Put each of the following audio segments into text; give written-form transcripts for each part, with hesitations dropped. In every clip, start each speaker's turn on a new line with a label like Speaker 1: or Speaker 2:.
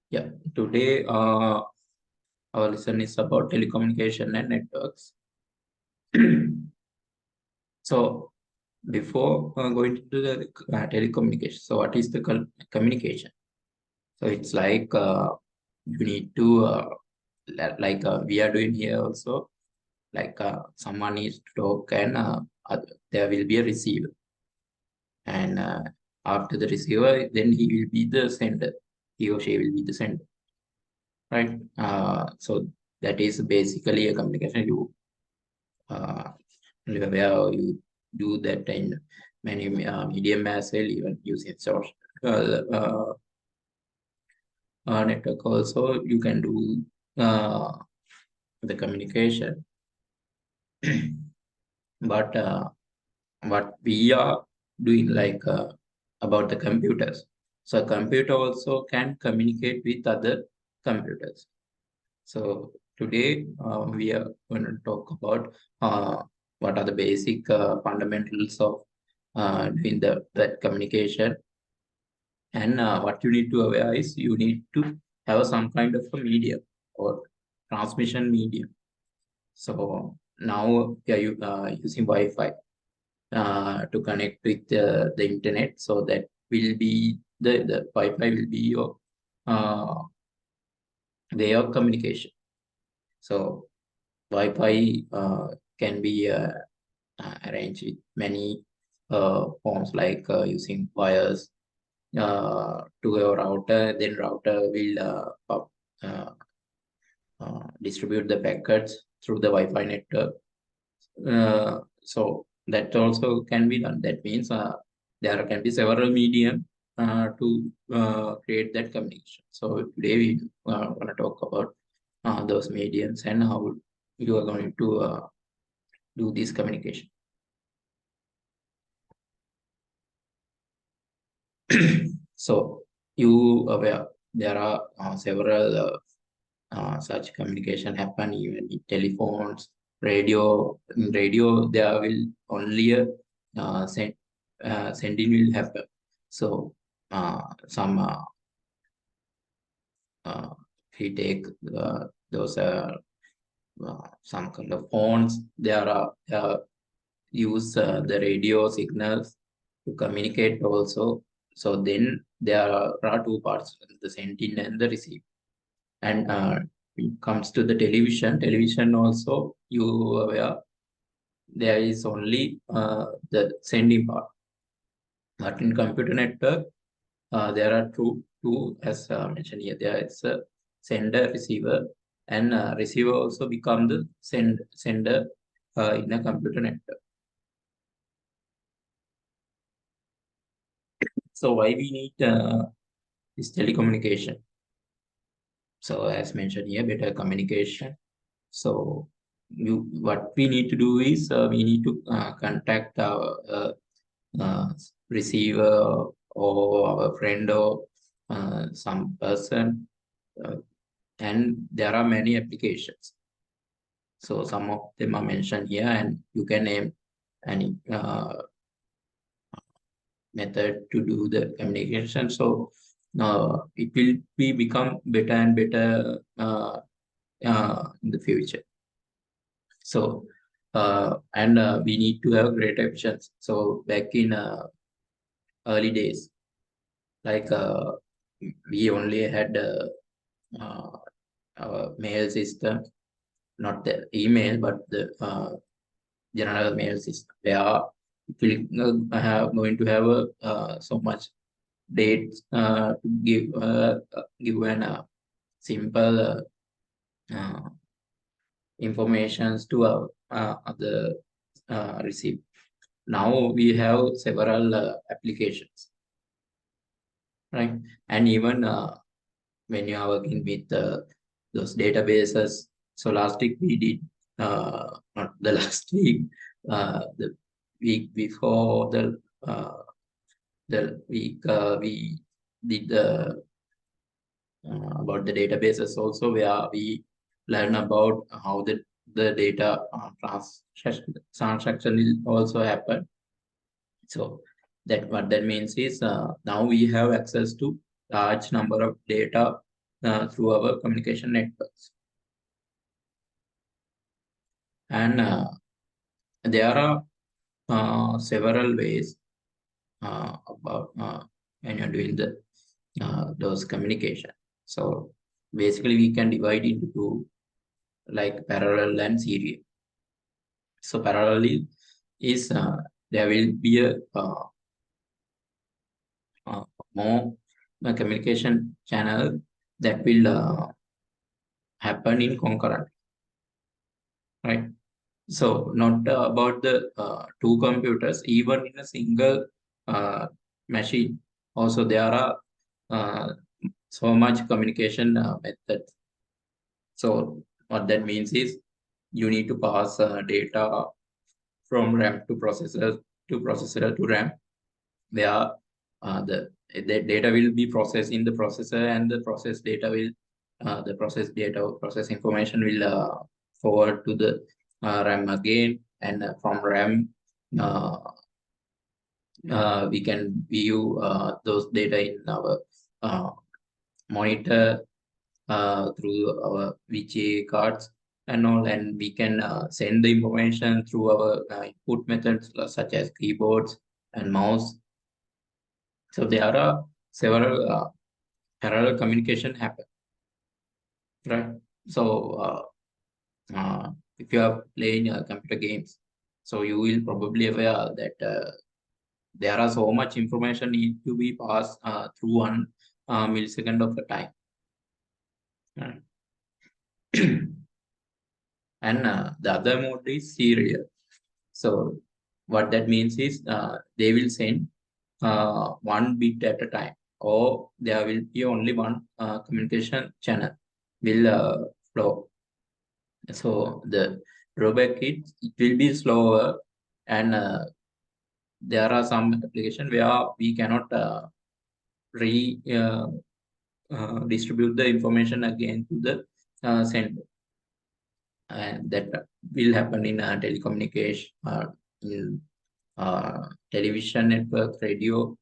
Speaker 1: Yeah, today our lesson is about telecommunication and networks. So before going to the telecommunication, so what is the communication? So it's like you need to like we are doing here also, like someone needs to talk and there will be a receiver, and after the receiver, then he will be the sender. He or she will be the sender, right? So that is basically a communication. Uh, where you do that in many medium as well, even using social network also, you can do the communication. But what we are doing, like about the computers. So computer also can communicate with other computers. So today we are going to talk about what are the basic fundamentals of doing that communication. And what you need to aware is you need to have some kind of a medium or transmission medium. So now we are using Wi-Fi to connect with the internet. So that will be the Wi-Fi will be your uh, way of communication. So Wi-Fi can be arranged with many forms, like using wires to a router. Then router will distribute the packets through the Wi-Fi network. So that also can be done. That means there can be several medium to create that communication. So today we want to talk about those mediums and how you are going to do this communication. So you aware there are several such communication happen even in telephones, radio. In radio, there will only a sending will happen. So some if we take those some kind of phones, there are use the radio signals to communicate also. So then there are two parts, the sending and the receiving. And it comes to the television also, you aware there is only the sending part. But in computer network, there are two as mentioned here. There is a sender, receiver, and receiver also become the sender in a computer network. So why we need this telecommunication? So as mentioned here, better communication. So what we need to do is we need to contact our uh, receiver or our friend or some person, uh, and there are many applications. So some of them are mentioned here, and you can name any method to do the communication. So it will be become better and better in the future. So and we need to have great efficiency. So back in early days, like we only had uh, our mail system, not the email, but the general mail system, where it will have going to have so much dates to give an simple uh, informations to our other receive. Now we have several applications, right? And even when you are working with those databases. So last week we did, not the last week, the week before the week we did about the databases also, where we learn about how the data transaction will also happen. So That what that means is now we have access to large number of data through our communication networks. And there are several ways about when you're doing those communication. So basically we can divide into two, like parallel and serial. So parallel is there will be a uh, more communication channel that will happen in concurrent, right? So not about the two computers, even in a single machine. Also, there are uh, so much communication methods. So what that means is you need to pass data from RAM to processor to RAM, where the data will be processed in the processor, and the process information will forward to the RAM again, and from RAM we can view those data in our uh, monitor through our VGA cards and all, and we can send the information through our input methods such as keyboards and mouse. So there are several parallel communication happen, right? So if you are playing computer games, so you will probably aware that there are so much information need to be passed through 1 millisecond of the time. Right? And the other mode is serial. So what that means is they will send one bit at a time, or there will be only one communication channel will flow. So the drawback is it will be slower, and there are some application where we cannot re distribute the information again to the sender, and that will happen in telecommunication, in television network, radio.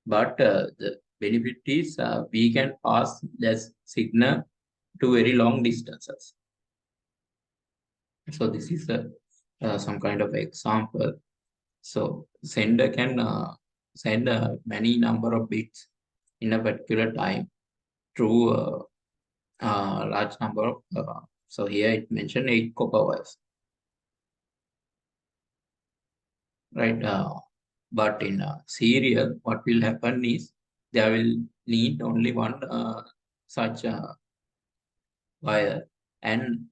Speaker 1: But the benefit is we can pass this signal to very long distances. So this is some kind of example. So sender can send many number of bits in a particular time through large number of. So here it mentioned 8 copper wires, right? But in serial, what will happen is there will need only one such wire, and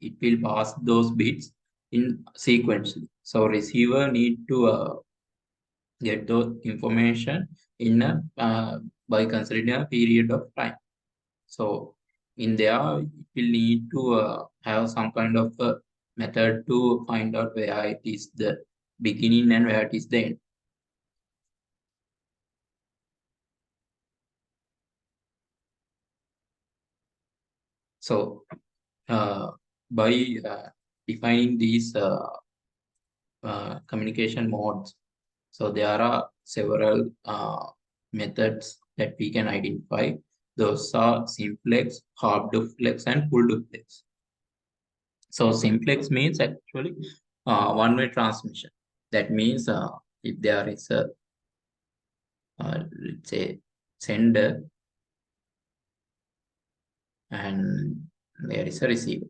Speaker 1: it will pass those bits in sequentially. So receiver need to get those information in a by considering a period of time. So in there, it will need to have some kind of method to find out where it is the beginning and where it is the end. So by defining these communication modes, so there are several methods that we can identify. Those are simplex, half duplex, and full duplex. So simplex means actually one-way transmission. That means if there is a let's say sender and there is a receiver.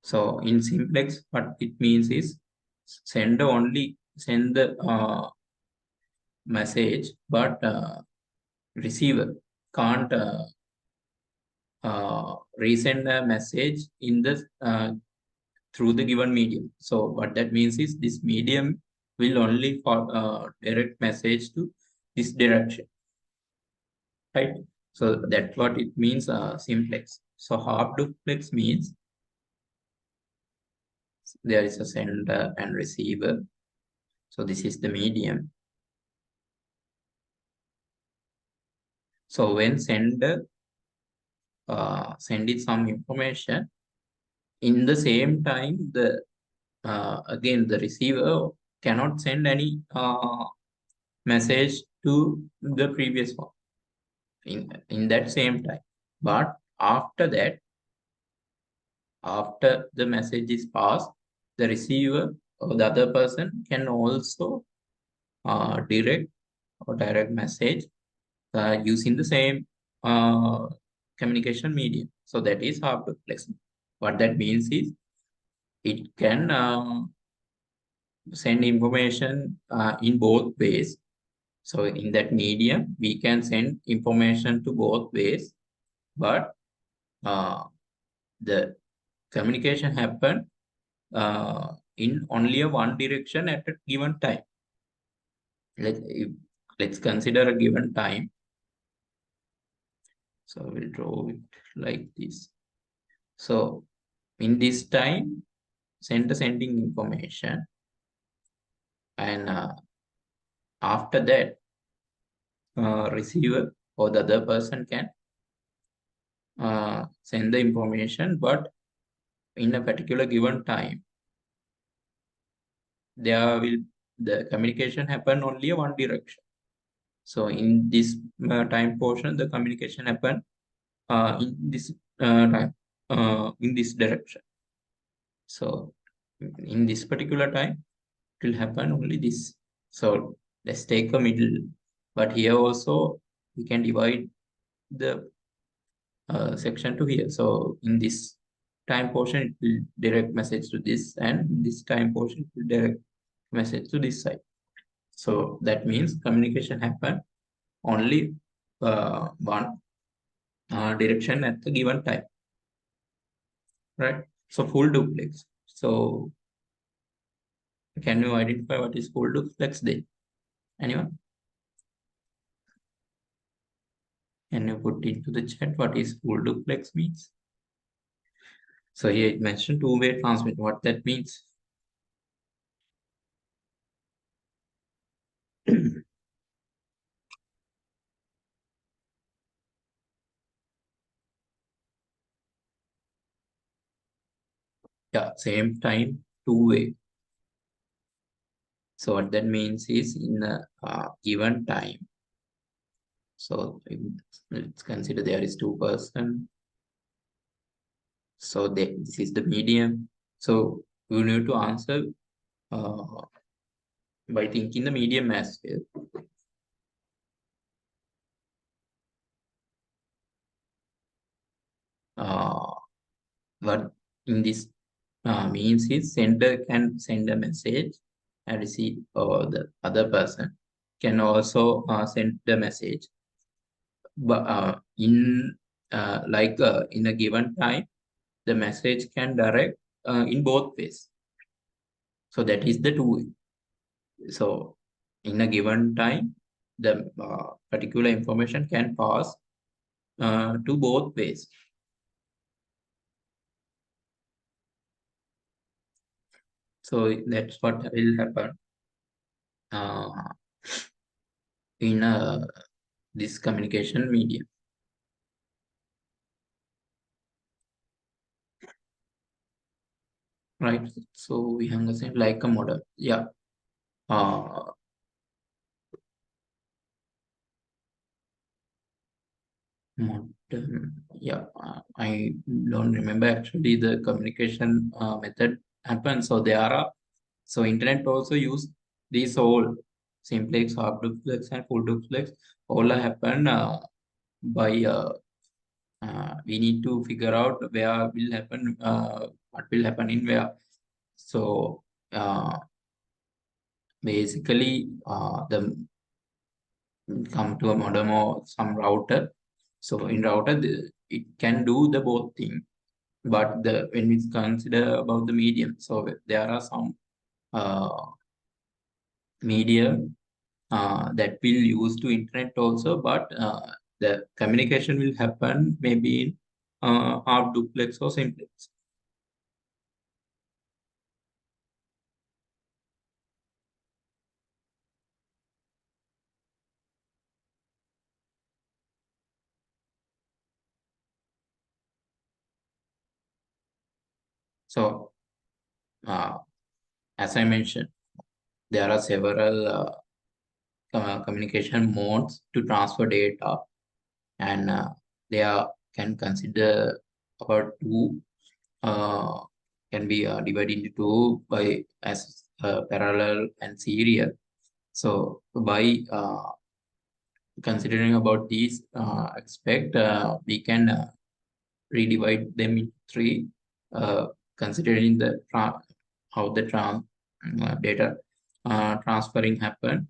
Speaker 1: So in simplex, what it means is sender only send the message, but receiver can't resend a message in the through the given medium. So what that means is this medium will only for direct message to this direction, right? So that's what it means simplex. So half duplex means there is a sender and receiver. So this is the medium. So when sender sending some information, in the same time the again, the receiver cannot send any message to the previous one in that same time. But after that, after the message is passed, the receiver or the other person can also direct message using the same uh, communication medium. So that is half duplex. What that means is it can send information in both ways. So in that medium, we can send information to both ways, but the communication happen in only a one direction at a given time. Let's consider a given time. So we'll draw it like this. So in this time, sender sending information, and after that, receiver or the other person can send the information, but in a particular given time, there will the communication happen only one direction. So in this time portion, the communication happen in this time in this direction. So in this particular time, it will happen only this. So let's take a middle, but here also we can divide the section to here. So in this time portion, it will direct message to this, and this time portion it will direct message to this side. So that means communication happen only one direction at the given time, right? So full duplex. So can you identify what is full duplex then? Anyone? Can you put into the chat what is full duplex means? So here it mentioned two-way transmit. What that means? Yeah, same time, two-way. So what that means is in a given time. So let's consider there is two person. So this is the medium. So you need to answer uh, by thinking the medium as well. What in this means is sender can send a message and receive, or the other person can also send the message. But in a given time, the message can direct in both ways. So that is the two way. So in a given time, the particular information can pass to both ways. So that's what will happen uh, in this communication medium. Right. So we have the same like a model. Yeah. Uh, model. Yeah. I don't remember actually the communication method happens. So there are so internet also use these all simplex, half duplex, and full duplex. All happen by we need to figure out where will happen, what will happen in where. So basically, the come to a modem or some router. So in router, it can do the both thing. But when we consider about the medium, so there are some uh, medium that will use to internet also, but the communication will happen maybe in half duplex or simplex. So as I mentioned, there are several communication modes to transfer data, and they are can consider about two, uh, can be divided into two by as parallel and serial. So by considering about these aspect, we can redivide them into three, considering the how the data transferring happen.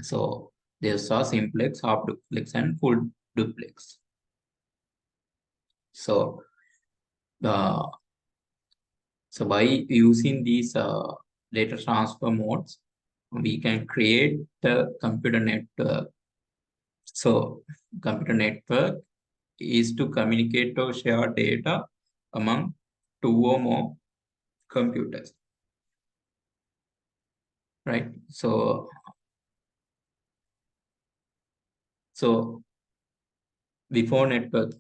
Speaker 1: So there's a simplex, half duplex, and full duplex. So uh, so by using these data transfer modes, we can create the computer network. So computer network is to communicate or share data among two or more computers, right? So before network,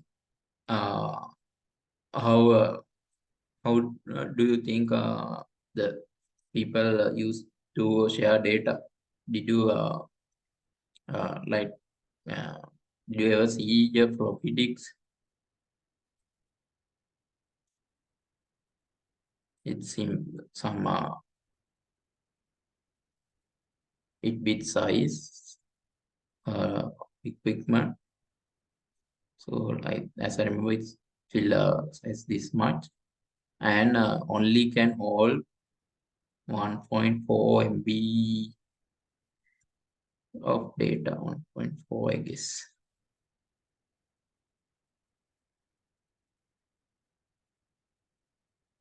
Speaker 1: uh, how how do you think the people used to share data? Did you like uh, did you ever see a floppy disks? It's in some 8-bit size equipment. So like as I remember, it's still size this much, and only can hold 1.4 MB of data. 1.4, I guess.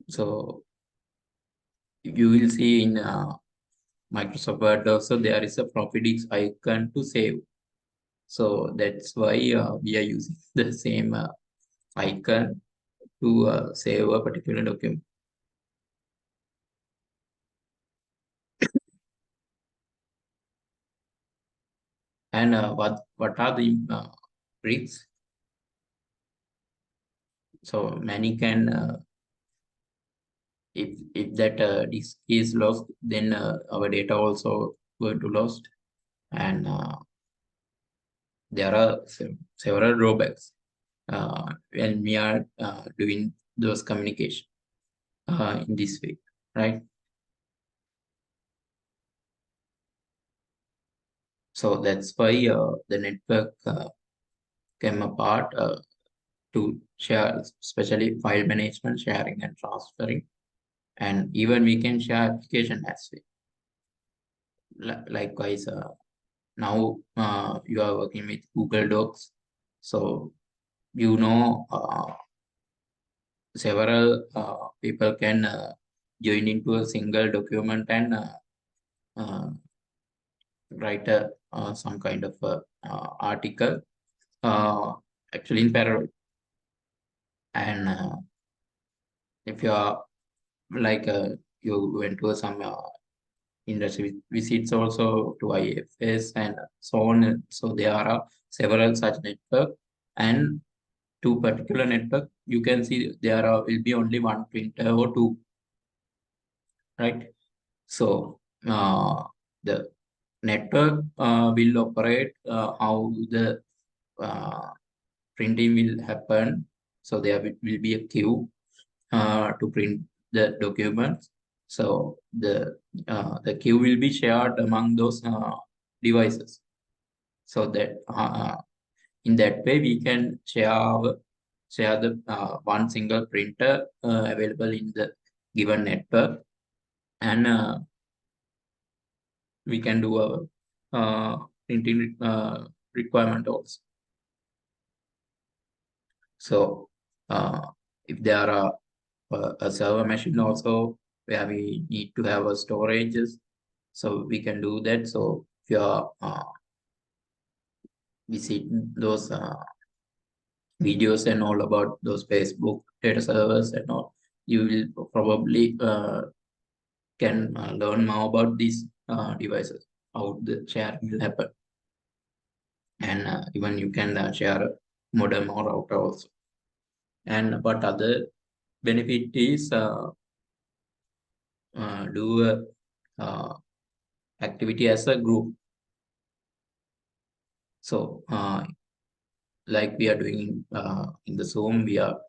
Speaker 1: So you will see in Microsoft Word also there is a floppy disk icon to save. So that's why we are using the same icon to save a particular document. And what are the tricks? So many can if that disk is lost, then our data also going to lost, and there are several drawbacks when we are doing those communication in this way, right? So that's why the network came apart to share, especially file management, sharing and transferring, and even we can share application as well. Likewise, now you are working with Google Docs, so you know several people can join into a single document and uh, write some kind of article uh, actually in parallel. And if you are like you went to some industry visits also to IFS and so on, so there are several such network, and to particular network you can see there will be only one printer or two, right? So the network will operate how the uh, printing will happen. So there will be a queue to print the documents. So the queue will be shared among those devices. So that in that way we can share the one single printer available in the given network, and we can do our printing requirement also. So if there are a server machine also where we need to have a storages, so we can do that. So if you are visit those videos and all about those Facebook data servers and all, you will probably can learn more about these devices, how the sharing will happen, and even you can share a modem or router also. And what other benefit is do a activity as a group. So like we are doing in the Zoom, we are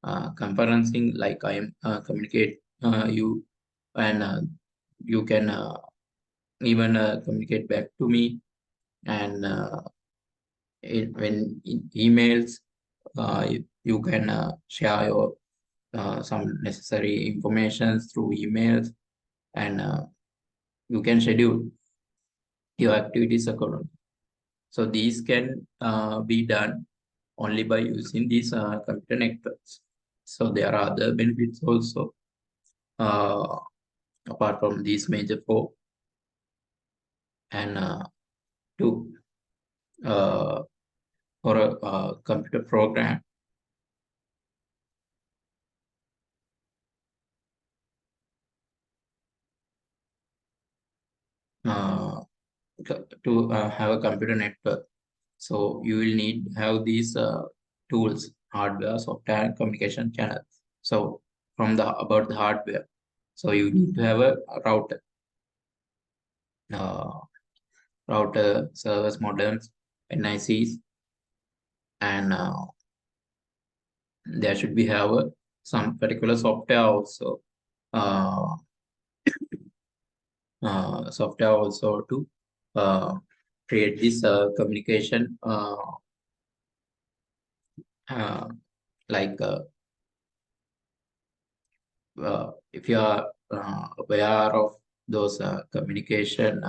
Speaker 1: conferencing, like I am communicate you, and you can even communicate back to me. And when in emails, you can share your some necessary information through emails, and you can schedule your activities accordingly. So these can be done only by using these computer networks. So there are other benefits also uh, apart from these major four, and to uh, for a computer program, uh, to have a computer network. So you will need have these tools, hardware, software, and communication channels. So from the about the hardware, so you need to have a router, uh, servers, modems, NICs, and there should be have some particular software also. Uh, Software also to uh, create this communication uh, like if you are aware of those communication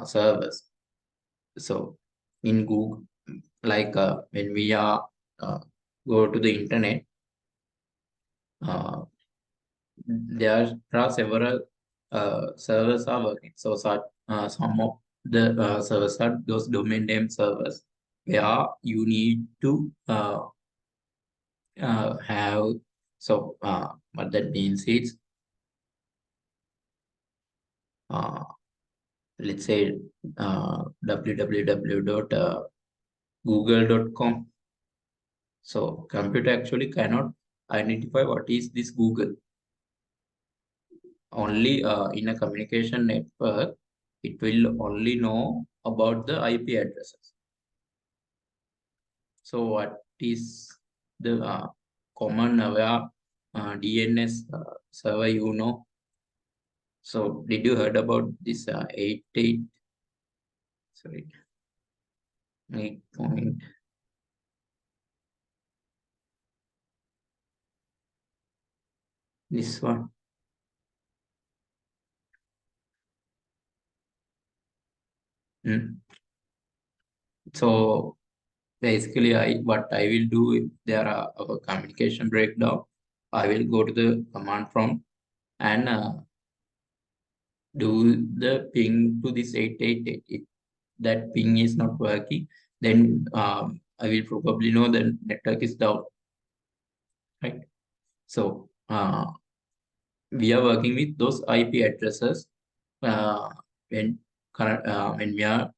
Speaker 1: servers. So in Google, like when we are go to the internet, uh, there are several servers are working. So some of the servers are those domain name servers where you need to have, so what that means is uh, let's say www.google.com. So computer actually cannot identify what is this Google. Only in a communication network, it will only know about the IP addresses. So what is the common aware DNS server, you know? So did you heard about this 8 point this one? Hmm. So basically, I what I will do if there are a communication breakdown, I will go to the command prompt and do the ping to this 888. If that ping is not working, then I will probably know the network is down, right? So we are working with those IP addresses uh, when when we are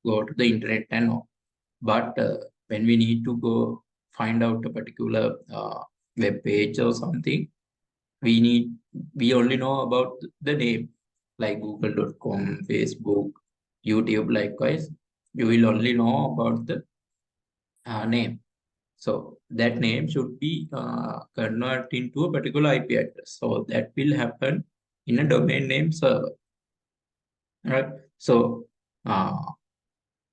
Speaker 1: go to the internet and all. But when we need to go find out a particular web page or something, we need we only know about the name, like google.com, Facebook, YouTube. Likewise, you will only know about the name. So that name should be converted into a particular IP address. So that will happen in a domain name server, right? So uh,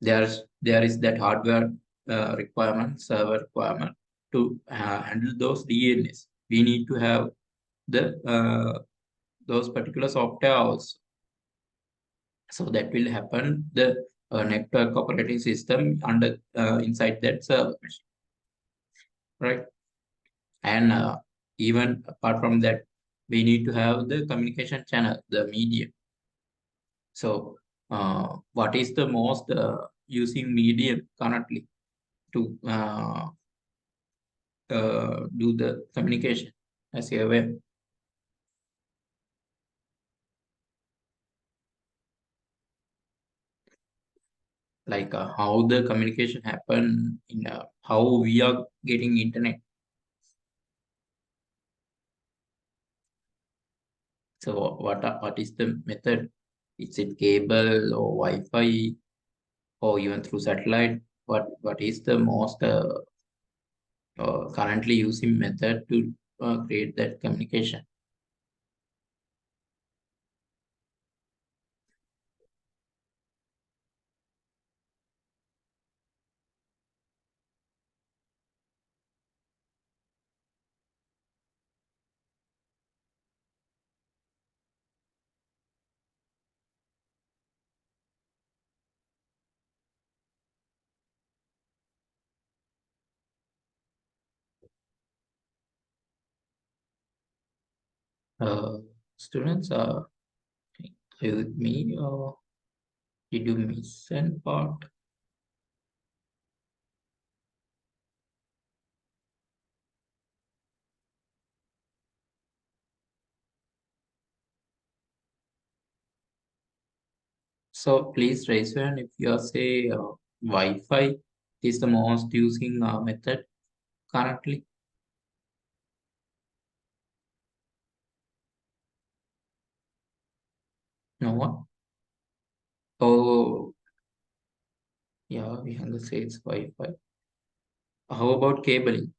Speaker 1: there is that hardware requirement, server requirement to handle those DNS. We need to have the those particular software also. So that will happen the network operating system under inside that server, right? And even apart from that, we need to have the communication channel, the medium. So what is the most using medium currently to do the communication, as you're aware? Like how the communication happen in how we are getting internet. So what is the method? Is it cable or Wi-Fi or even through satellite? What is the most currently using method to create that communication? Uh, Students, are you with me or did you miss an part? So please raise your hand if you are say Wi-Fi is the most using method currently. No one. Oh, yeah, we have to say it's Wi-Fi. How about cabling?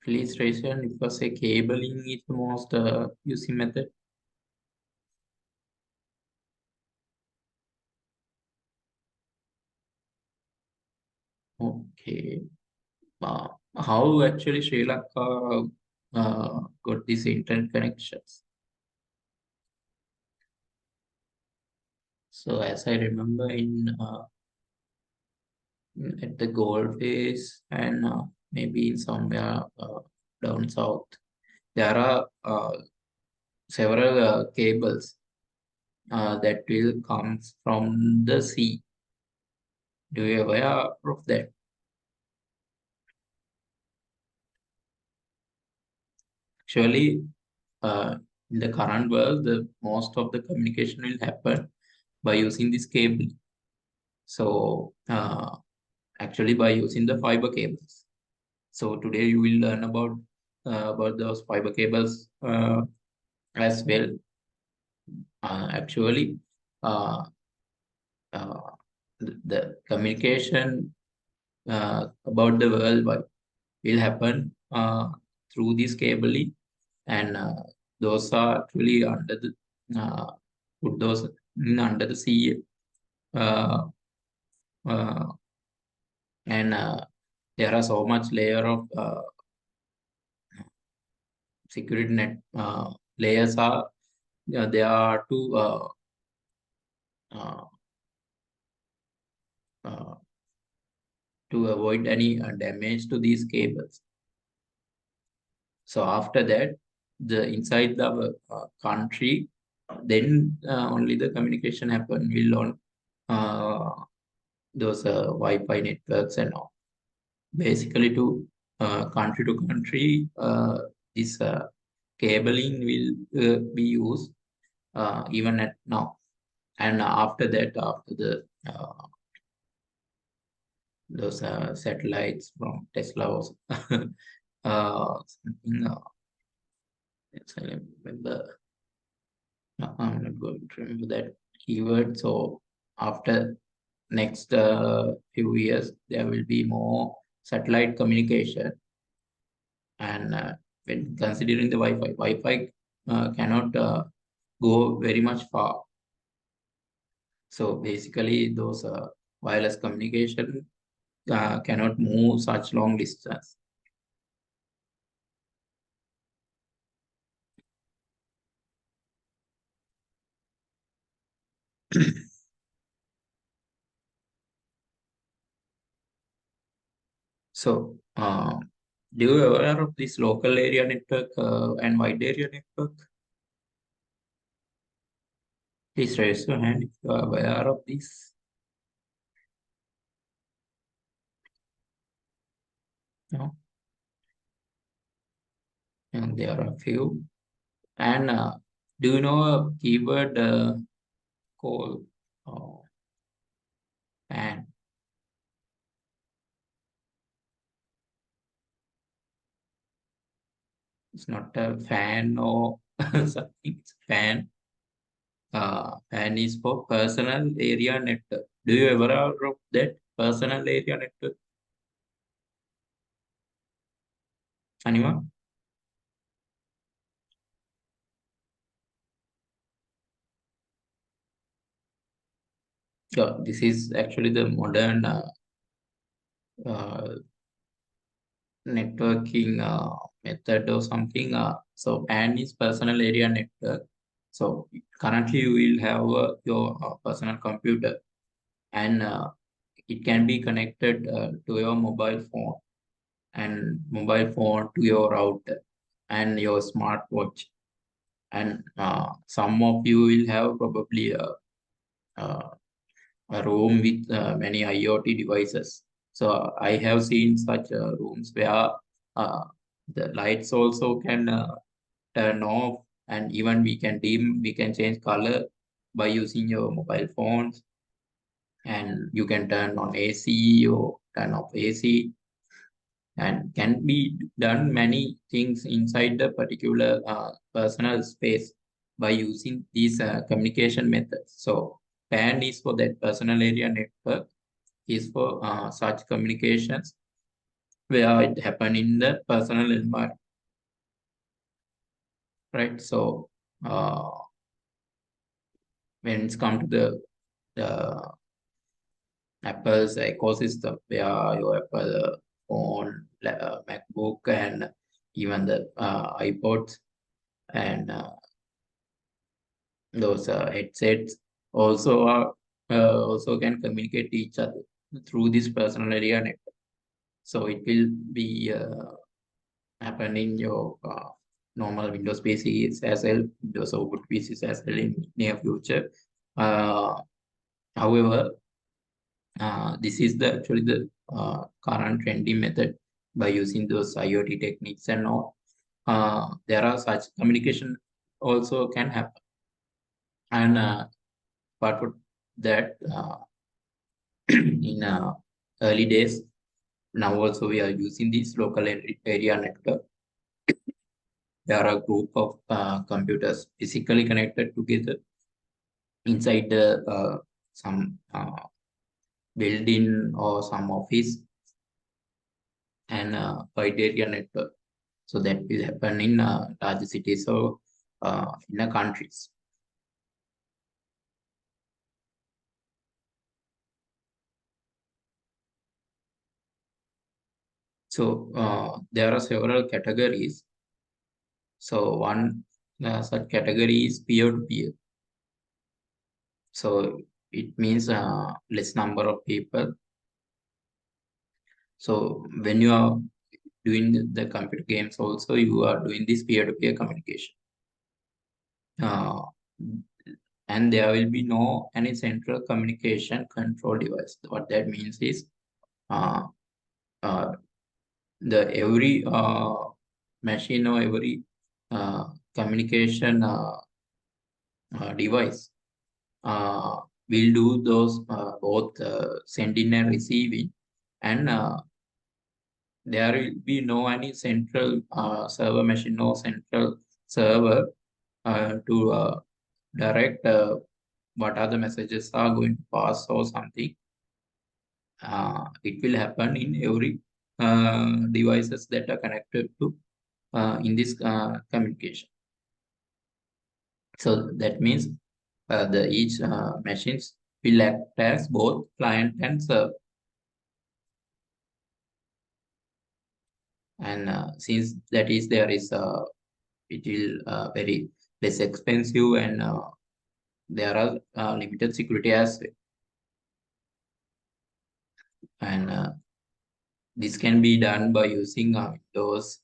Speaker 1: Please raise your hand if you say cabling is the most using method. Okay. Uh, how actually Sri Lanka got these internet connections? So as I remember at the gold face and maybe in somewhere down south, there are several cables that will come from the sea. Do you aware of that? Actually, in the current world, the most of the communication will happen by using this cable. So actually, by using the fiber cables. So today you will learn about those fiber cables as well. Actually, uh, uh, the communication about the world will happen through this cabling, and those are actually under the put those in under the sea, uh, uh, and there are so much layer of security net layers are there are uh, uh, to avoid any damage to these cables. So after that, the inside the country, then only the communication happen will on those Wi-Fi networks and all. Basically, country to country, this cabling will be used even at now. And after that, after the those satellites from Tesla was something. Yes, I remember. No, I'm not going to remember that keyword. So after next few years, there will be more satellite communication, and when considering the Wi-Fi cannot go very much far. So basically, those wireless communication cannot move such long distance. So, do you aware of this local area network and wide area network? Please raise your hand if you are aware of this. No, and there are a few. And do you know a keyword called uh, PAN? It's not a fan or something. It's fan. Fan is for personal area network. Do you ever heard of that personal area network? Anyone? Yeah, this is actually the modern uh, networking method or something. So PAN is personal area network. So currently you will have your personal computer, and it can be connected to your mobile phone, and mobile phone to your router and your smartwatch. And some of you will have probably uh, a room with many IoT devices. So I have seen such rooms where uh, the lights also can turn off, and even we can dim, we can change color by using your mobile phones, and you can turn on AC or turn off AC, and can be done many things inside the particular personal space by using these communication methods. So PAN is for that personal area network, is for such communications where it happen in the personal environment, right? So uh, when it's come to the Apple's ecosystem, where your Apple phone, MacBook, and even the iPods, and those headsets also are also can communicate to each other through this personal area network. So it will be happen in your normal Windows PCs as well, Windows Output PCs as well in near future. Uh, However, this is the actually the current trendy method by using those IoT techniques and all. There are such communication also can happen, and apart from that, in early days, now also we are using this local area network. There are a group of computers physically connected together inside the some building or some office, and wide area network. So that will happen in large cities or in the countries. So there are several categories. So one such category is peer-to-peer. So it means less number of people. So when you are doing the computer games also, you are doing this peer-to-peer communication. Uh, and there will be no any central communication control device. What that means is uh, uh, the every machine or every uh, communication device uh, will do those both sending and receiving, and there will be no any central server machine or central server to direct what are the messages are going to pass or something. It will happen in every devices that are connected to in this communication. So that means the each machines will act as both client and server. And since that is there is it will very less expensive, and there are limited security as well. And this can be done by using Windows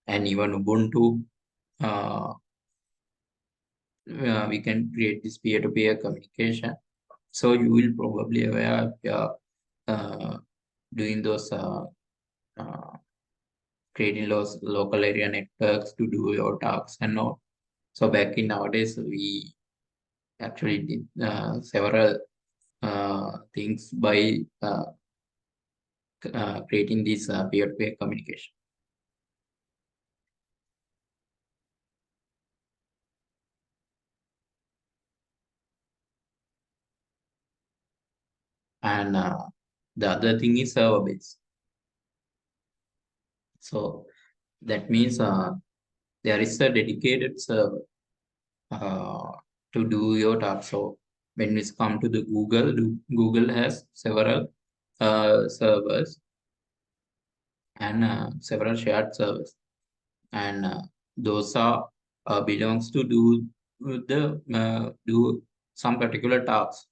Speaker 1: and even Ubuntu. Uh, we can create this peer-to-peer communication. So you will probably aware uh, doing those uh, creating those local area networks to do your tasks and all. So back in nowadays, we actually did several things by creating this peer-to-peer communication. and the other thing is server based. So that means there is a dedicated server uh, to do your task. So when it's come to the Google, Google has several servers and several shared servers, and those are belongs to do some particular tasks.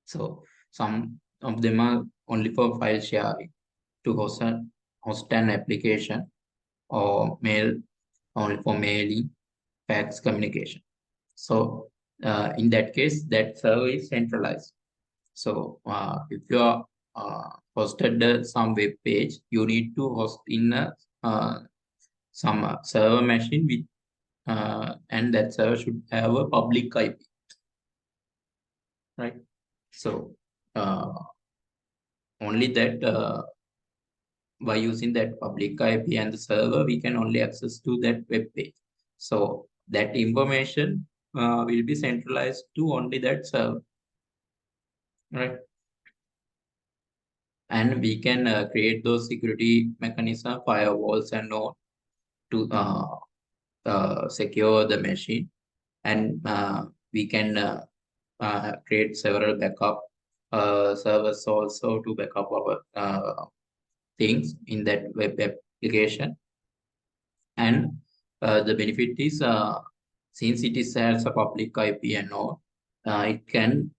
Speaker 1: So some of them are only for file sharing to host an application, or mail only for mailing, fax communication. So in that case, that server is centralized. So if you are hosted some web page, you need to host in some server machine with and that server should have a public IP, right? So uh, only that by using that public IP and the server, we can only access to that web page. So that information will be centralized to only that server, right? And we can create those security mechanism, firewalls, and all to secure the machine, and we can create several backup servers also to backup our things in that web application. And the benefit is since it is as a public IP and all, it can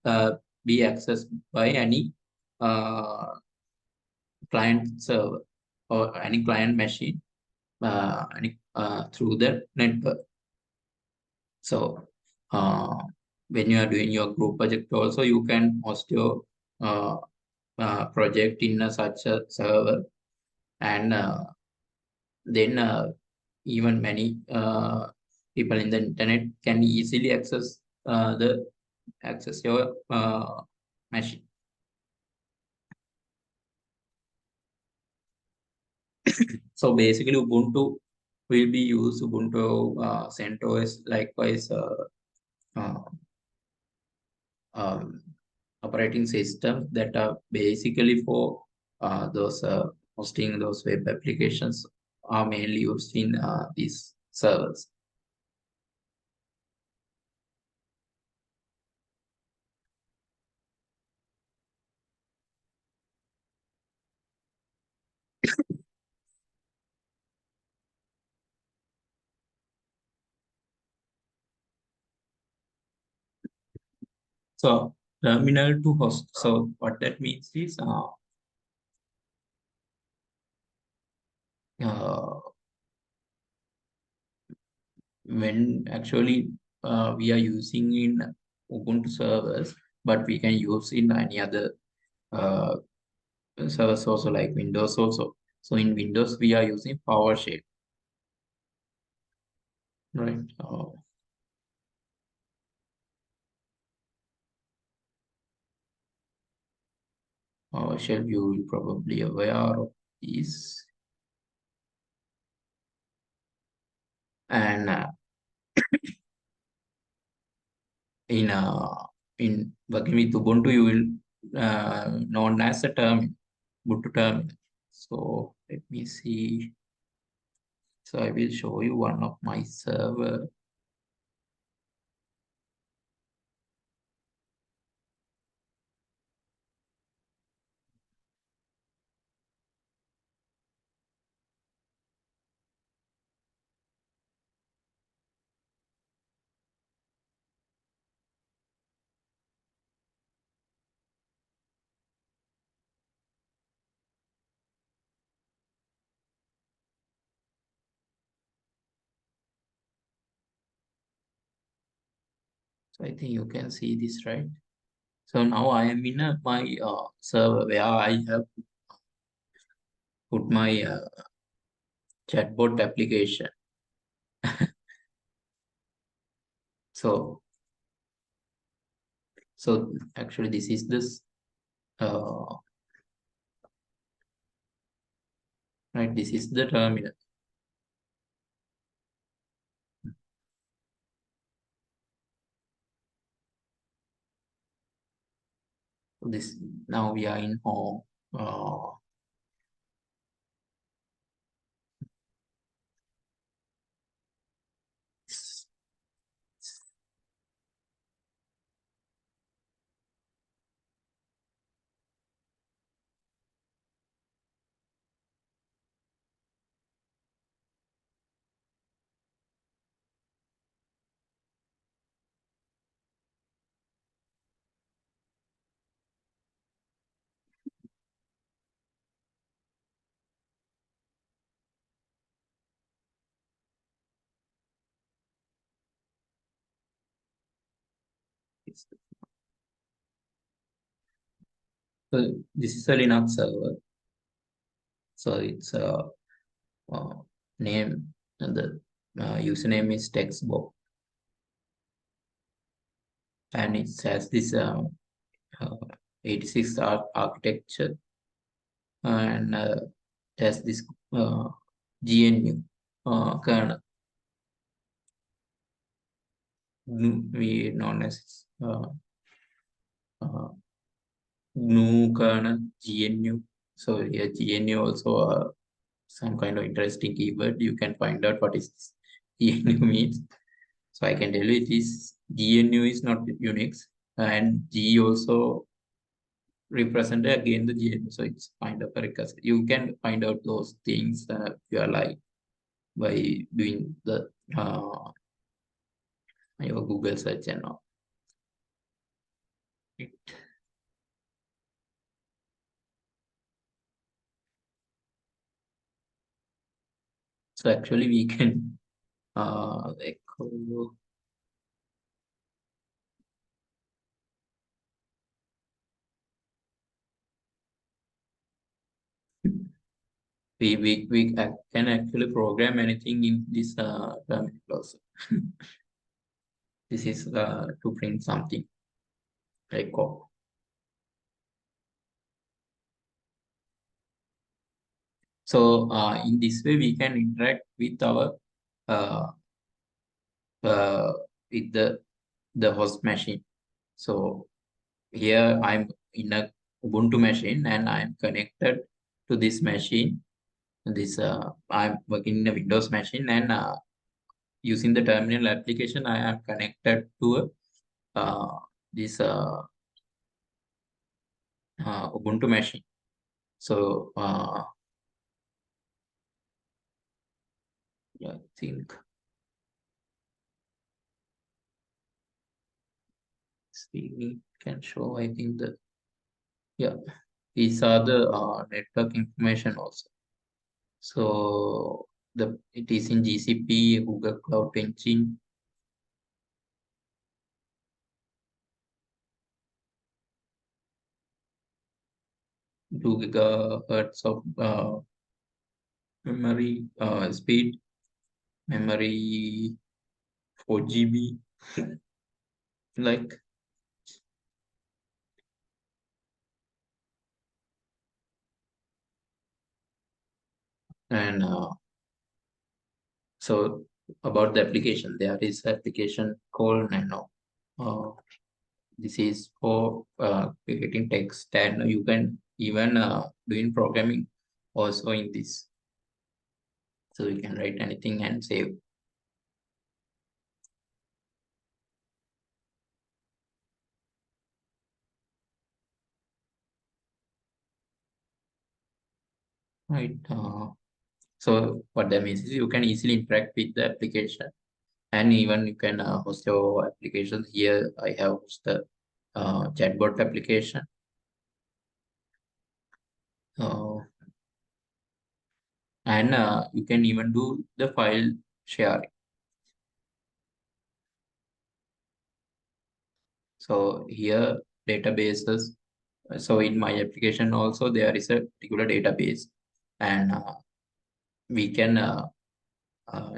Speaker 1: be accessed by any uh, client server or any client machine through the network. So when you are doing your group project also, you can host your uh, project in such a server, and then even many people in the internet can easily access your machine. So basically, Ubuntu will be used, Ubuntu, CentOS, likewise uh, um, operating systems that are basically for those hosting those web applications are mainly used in these servers. So terminal to host. So what that means is uh, when actually we are using in Ubuntu servers, but we can use in any other uh, servers also, like Windows also. So in Windows, we are using PowerShell, right? PowerShell, you will probably aware of these. And in in working with Ubuntu, you will known as a terminal, Ubuntu terminal. So let me see. So I will show you one of my server. So I think you can see this, right? So now I am in my server where I have put my chatbot application. So actually this is this uh, right. This is the terminal. this now we are in home. s- so this is a Linux server. So it's a name, and the username is textbox, and it has this uh, 86 architecture, and it has this GNU kernel, we known as uh, GNU kernel, GNU. So here GNU also some kind of interesting keyword. You can find out what is this GNU means. So I can tell you it is GNU is not Unix, and G also represent again the GNU. So it's kind of a recursive. You can find out those things if you are like by doing the your Google search and all. It, so actually we can echo. Can actually program anything in this terminal also. This is to print something echo. So in this way we can interact with our uh, uh, with the host machine. So here I'm in a Ubuntu machine and I'm connected to this machine. This I'm working in a Windows machine, and using the terminal application I am connected to this Ubuntu machine. So yeah, I think we can show. I think that yeah, these are the network information also. So the it is in GCP, Google Cloud Engine, 2 gigahertz of memory speed, memory 4 GB, like, and so about the application, there is application called Nano. Uh, this is for creating text, and you can even doing programming also in this. So you can write anything and save. Right. So what that means is you can easily interact with the application, and even you can host your application. Here I have the chatbot application. Uh, and you can even do the file sharing. So here databases. So in my application also there is a particular database, and we can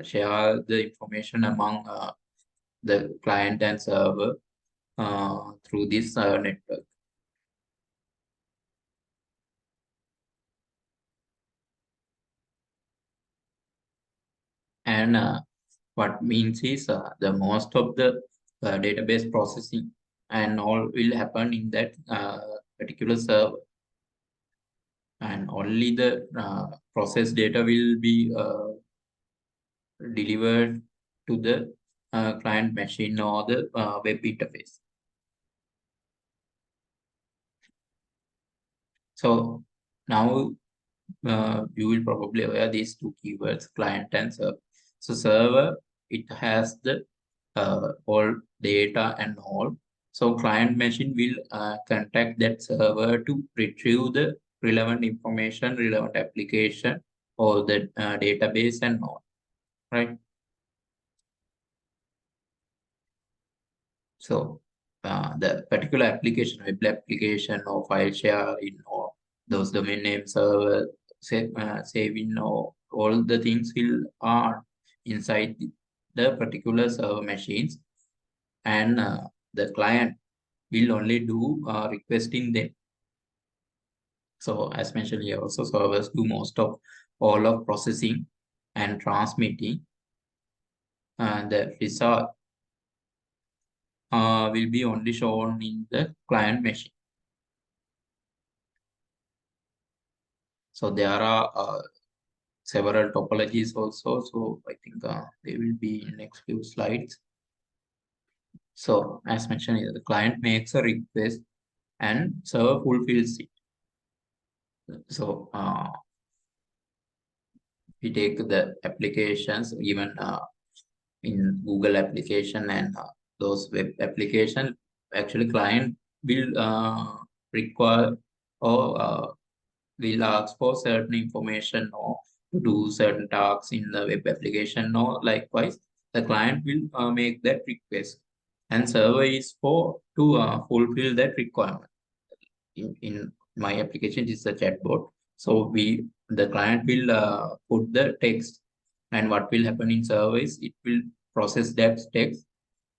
Speaker 1: share the information among the client and server through this network. And what means is the most of the database processing and all will happen in that particular server, and only the process data will be delivered to the client machine or the web interface. So now you will probably aware these two keywords, client and server. So server, it has the all data and all. So client machine will contact that server to retrieve the relevant information, relevant application, or the database and all, right? So the particular application, web application or file sharing or those domain name server saving or all the things will are inside the particular server machines, and the client will only do requesting them. So as mentioned here, also servers do most of all of processing and transmitting, and the result will be only shown in the client machine. So there are several topologies also. So I think they will be in next few slides. So as mentioned here, the client makes a request and server fulfills it. So we take the applications even in Google application and those web application. Actually, client will require or will ask for certain information or to do certain tasks in the web application, or likewise the client will make that request, and server is for to fulfill that requirement. In my application, it is a chatbot, so the client will put the text, and what will happen in server is it will process that text,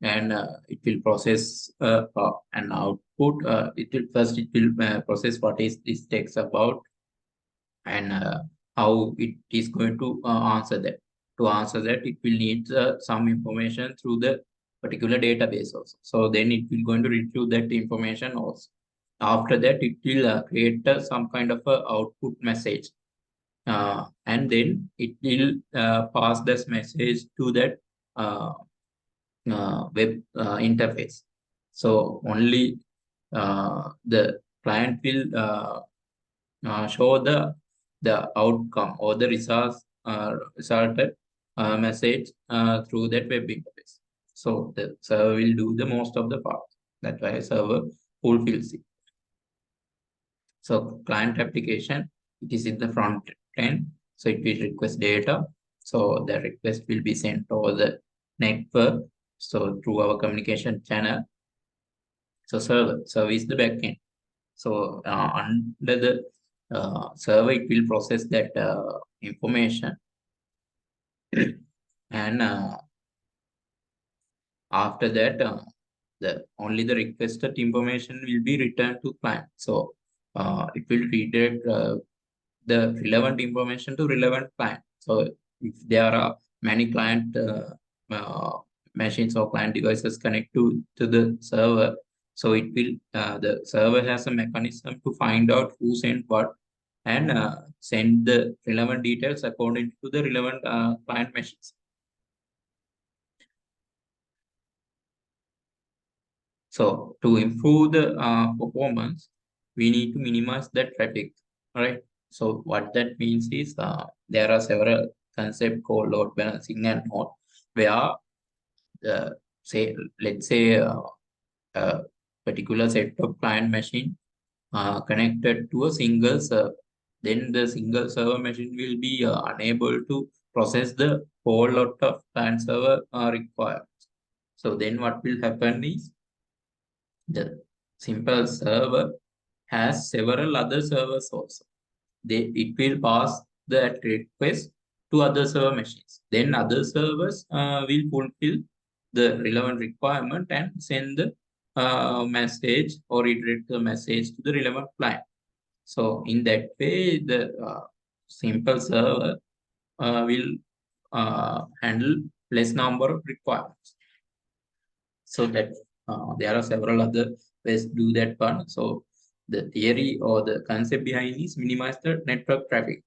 Speaker 1: and it will process an output. It will process what is this text about, and how it is going to answer that. To answer that, it will need some information through the particular database also. So then it will going to retrieve that information also. After that, it will create some kind of a output message, and then it will pass this message to that web interface. So only the client will show the outcome or the resulted message through that web interface. So the server will do the most of the part. That's why server fulfills it. So client application, it is in the front end. So it will request data. So the request will be sent over the network. So through our communication channel. So server is the backend. So under the server, it will process that information, and after that, the only the requested information will be returned to client. So it will redirect the relevant information to relevant client. So if there are many client uh, machines or client devices connect to the server, so it will the server has a mechanism to find out who sent what, and send the relevant details according to the relevant client machines. So to improve the performance, we need to minimize the traffic, right? So what that means is there are several concepts called load balancing and all, where say let's say a particular set of client machine connected to a single server, then the single server machine will be unable to process the whole lot of client server requirements. So then what will happen is the simple server has several other servers also. It will pass that request to other server machines. Then other servers will fulfill the relevant requirement and send the message or redirect the message to the relevant client. So in that way, the simple server will handle less number of requirements. So that there are several other ways to do that one. So the theory or the concept behind is minimize the network traffic.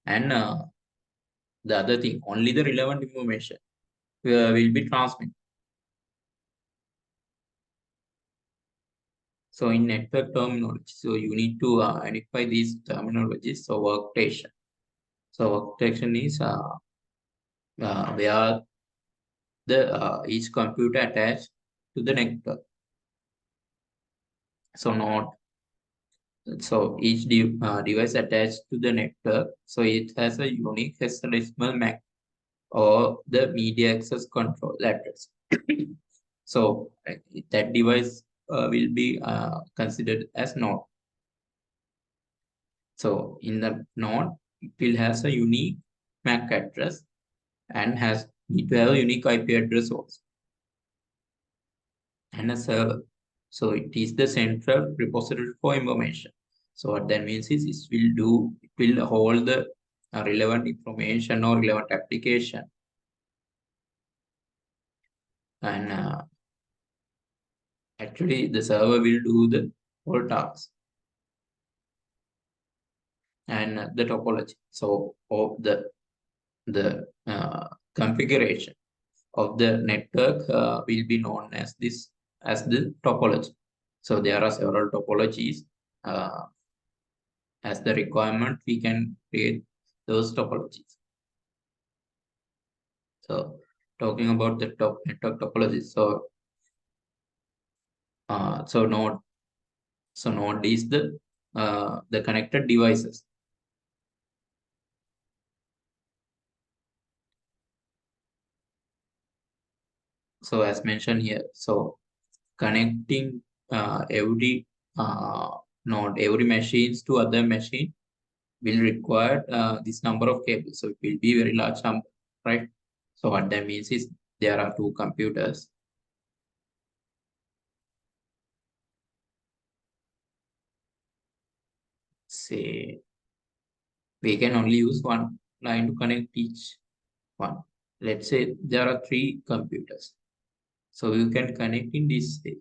Speaker 1: And the other thing, only the relevant information will be transmitted. So in network terminology, so you need to identify these terminologies. So workstation. So workstation is where the each computer attached to the network. So not so each device attached to the network. So it has a unique hexadecimal MAC or the media access control address. So that device will be considered as node. So in the node, it will has a unique MAC address and has need to have a unique IP address also and a server. So it is the central repository for information. So what that means is it will hold the relevant information or relevant application, and actually the server will do the whole tasks and the topology. So of the configuration of the network will be known as this as the topology. So there are several topologies. As the requirement, we can create those topologies. So talking about the network topology. So node is the connected devices. So as mentioned here, so connecting every node, every machines to other machine will require this number of cables. So it will be very large number, right? So what that means is there are two computers. Say we can only use one line to connect each one. Let's say there are three computers. So you can connect in this way.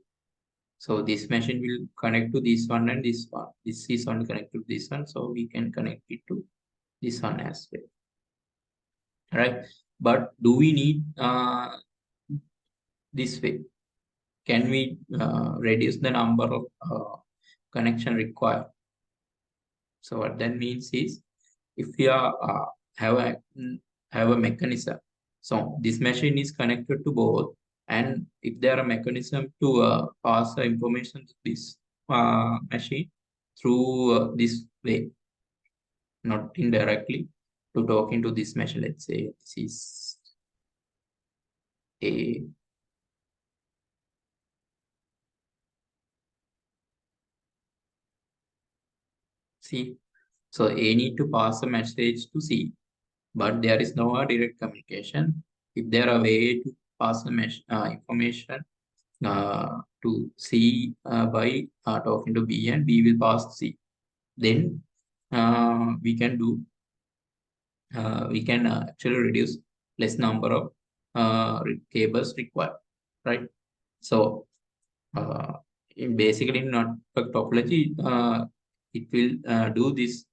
Speaker 1: So this machine will connect to this one and this one. This is only connected to this one. So we can connect it to this one as well. Right? But do we need this way? Can we reduce the number of connection required? So what that means is if we are have a mechanism, so this machine is connected to both, and if there are a mechanism to pass the information to this machine through this way, not indirectly, to talk into this machine. Let's say this is a C. So A need to pass a message to C, but there is no direct communication. If there are way to pass the information to C by talking to B, and B will pass to C, then we can do we can actually reduce less number of cables required, right? So basically in network topology, it will do this.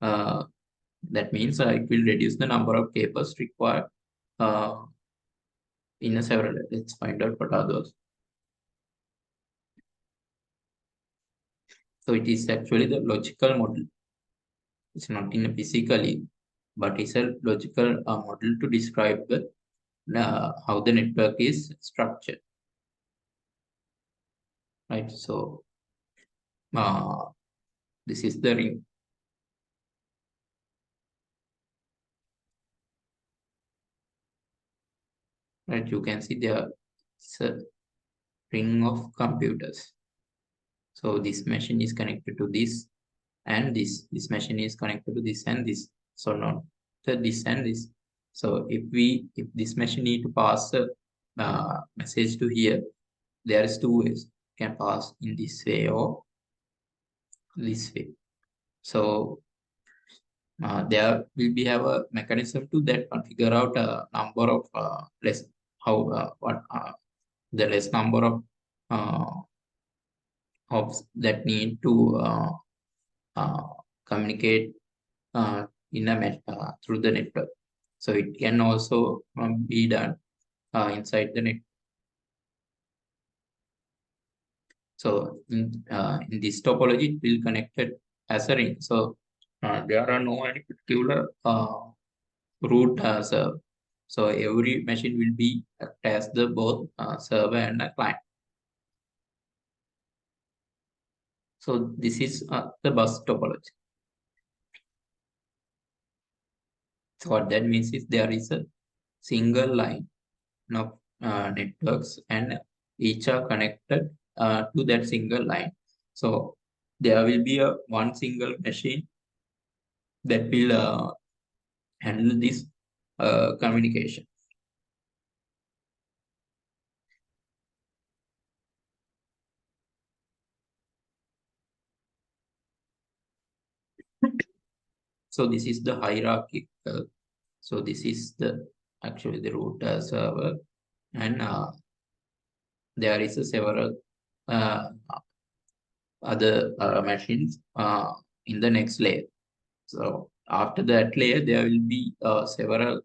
Speaker 1: That means it will reduce the number of cables required uh, in a several. Let's find out what are those. So it is actually the logical model. It's not in a physically, but it's a logical model to describe the how the network is structured, right? So uh, this is the ring, right? You can see there is a ring of computers. So this machine is connected to this, and this machine is connected to this and this. So not this and this. So if this machine need to pass a message to here, there is two ways. Can pass in this way or this way. So there will be have a mechanism to that figure out a number of less how what the less number of uh, hops that need to uh, communicate through the network. So it can also be done inside the net. So in this topology, it will connect it as a ring. So there are no any particular root server. So every machine will be as the both server and a client. So this is the bus topology. So what that means is there is a single line of networks and each are connected to that single line. So there will be a one single machine that will handle this communication. So this is the hierarchical. So this is the actually the root server, and there is a several uh, other machines in the next layer. So after that layer, there will be several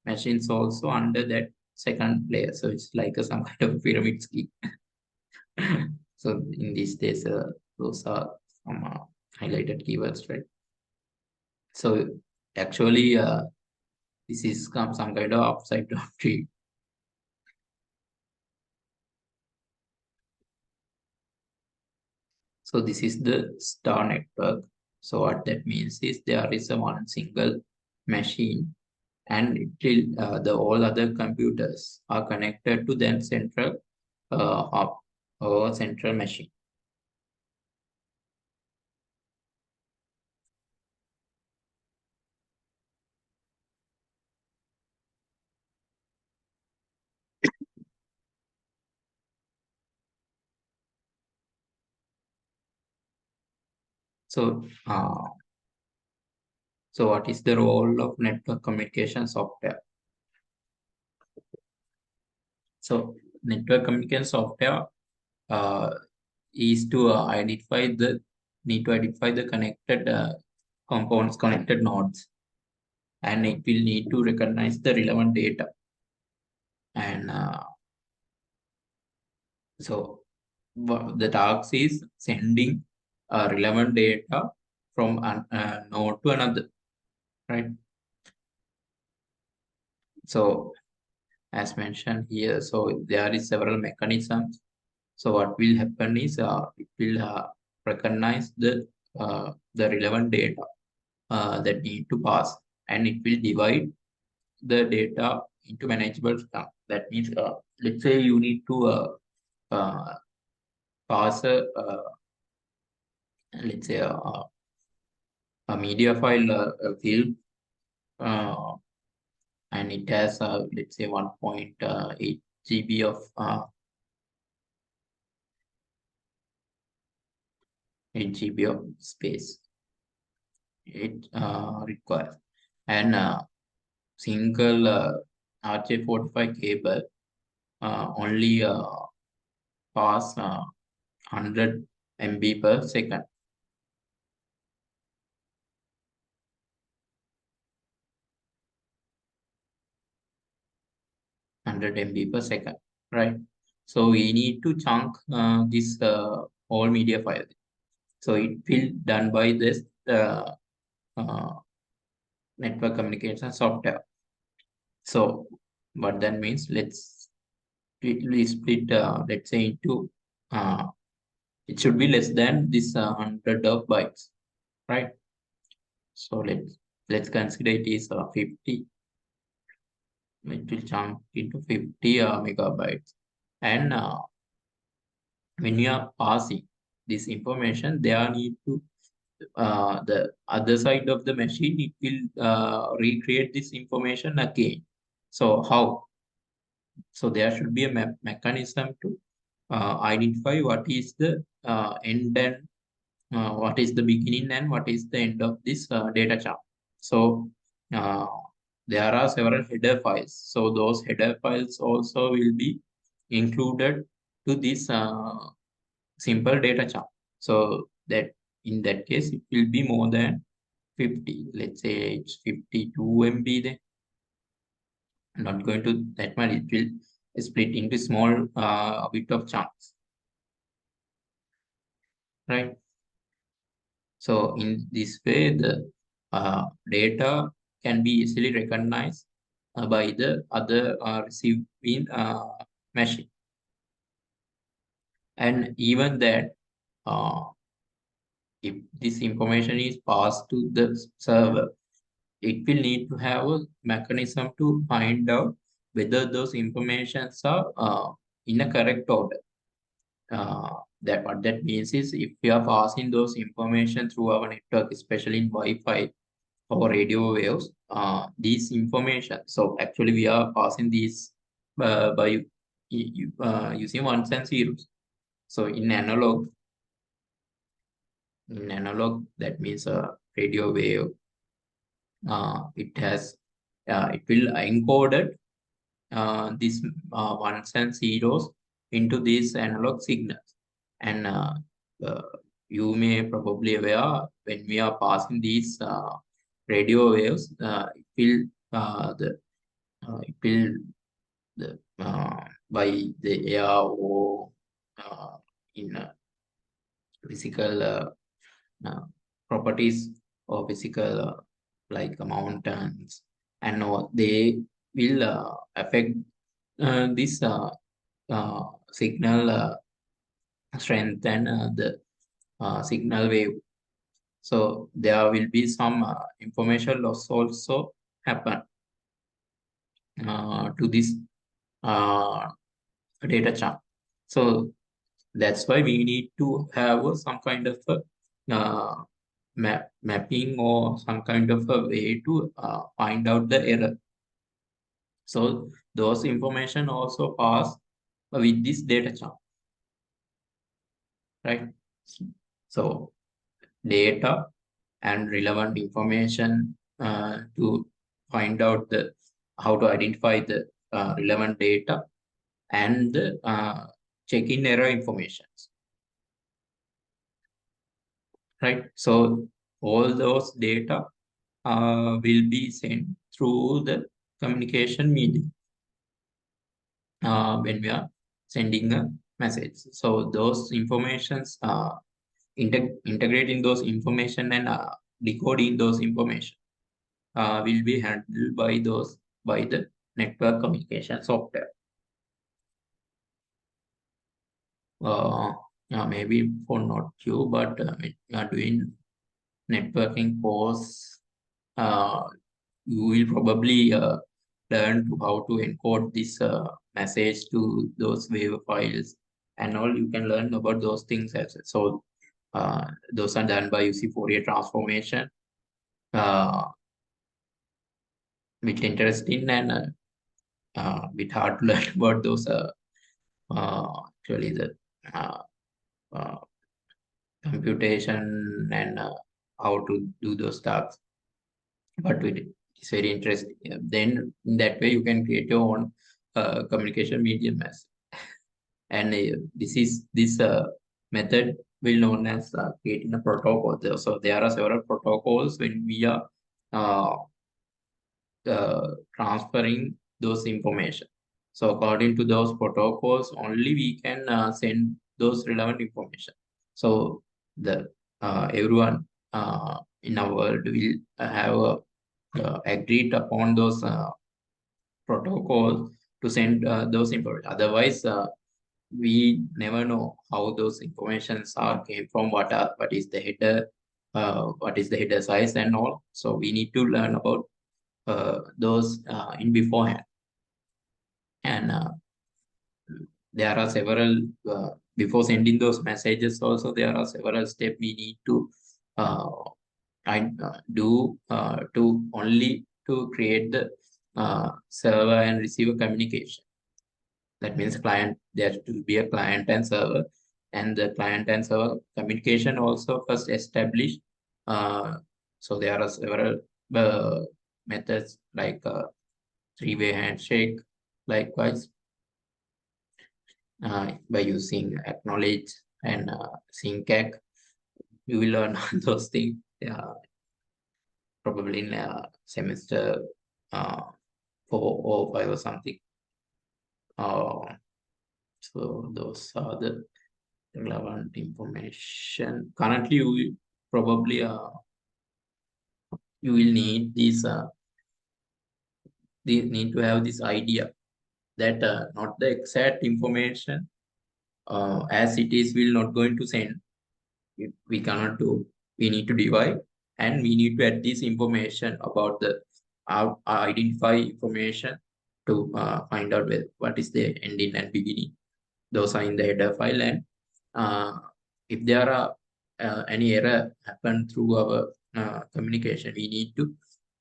Speaker 1: machines also under that second layer. So it's like some kind of pyramid scheme. So in these days, those are some highlighted keywords, right? So actually, this is some kind of upside down tree. So this is the star network. So what that means is there is a one single machine, and it will, the all other computers are connected to that central hub or central machine. So, so what is the role of network communication software? So network communication software uh, is to need to identify the connected components, connected nodes, and it will need to recognize the relevant data. And so the task is sending relevant data from a node to another, right? So as mentioned here, so there is several mechanisms. So what will happen is it will recognize the relevant data that need to pass, and it will divide the data into manageable stuff. That means, let's say you need to uh, pass let's say a media file, a film, uh, and it has let's say 1.8 GB of 8 GB of space it requires, and single RJ45 cable only pass 100 MB per second. 100 MB per second, right? So we need to chunk this whole media file. So it will done by this uh, network communication software. So what that means, we split let's say into it should be less than this 100 of bytes, right? So let's consider it is 50. It will jump into 50 megabytes, and when you are passing this information, there need to the other side of the machine, it will recreate this information again. So how? So there should be a mechanism to identify what is the end and what is the beginning and what is the end of this data chart. So uh, there are several header files. So those header files also will be included to this simple data chunk. So that in that case, it will be more than 50. Let's say it's 52 MB then. I'm not going to that much. It will split into small bit of chunks, right? So in this way, the data can be easily recognized by the other receiving machine. And even that, uh, if this information is passed to the server, it will need to have a mechanism to find out whether those informations are in a correct order. That what that means is if we are passing those information through our network, especially in Wi-Fi or radio waves, these information. So actually, we are passing these by using ones and zeros. So in analog, that means a radio wave. It will encoded these ones and zeros into these analog signals. And uh, you may probably aware when we are passing these radio waves, it will by the air or in physical uh, properties or physical like mountains, and they will affect this signal strength and the signal wave. So there will be some information loss also happen to this uh, data chunk. So that's why we need to have some kind of a mapping or some kind of a way to find out the error. So those information also pass with this data chunk, right? So data and relevant information to find out the how to identify the relevant data and the check-in error information, right? So all those data will be sent through the communication medium when we are sending a message. So those informations, integrating those information and decoding those information will be handled by the network communication software. Uh, Maybe for not you, but when you are doing networking course, uh, you will probably learn to how to encode this message to those wave files and all. You can learn about those things as well. So those are done by using Fourier transformation, uh, bit interesting and bit hard to learn about those actually the uh, uh, computation and how to do those tasks. But it's very interesting. Yeah. Then in that way you can create your own communication medium as. And this method will known as creating a protocol. So there are several protocols when we are uh, transferring those information. So according to those protocols, only we can send those relevant information. So the everyone in our world will have agreed upon those protocols to send those information. Otherwise, we never know how those informations are came from, what is the header, what is the header size and all. So we need to learn about those in beforehand. And there are several before sending those messages also there are several steps we need to uh, do to only to create the server and receiver communication. That means client, there to be a client and server, and the client and server communication also first established. uh, so there are several methods like three-way handshake, likewise by using acknowledge and syncac. You will learn those things probably in semester 4 or 5 or something. So those are the relevant information. Currently, you will probably you will need this need to have this idea that not the exact information as it is will not going to send. We cannot do. We need to divide, and we need to add this information about the identify information to find out what is the ending and beginning. Those are in the header file, and uh, if there are any error happen through our communication, we need to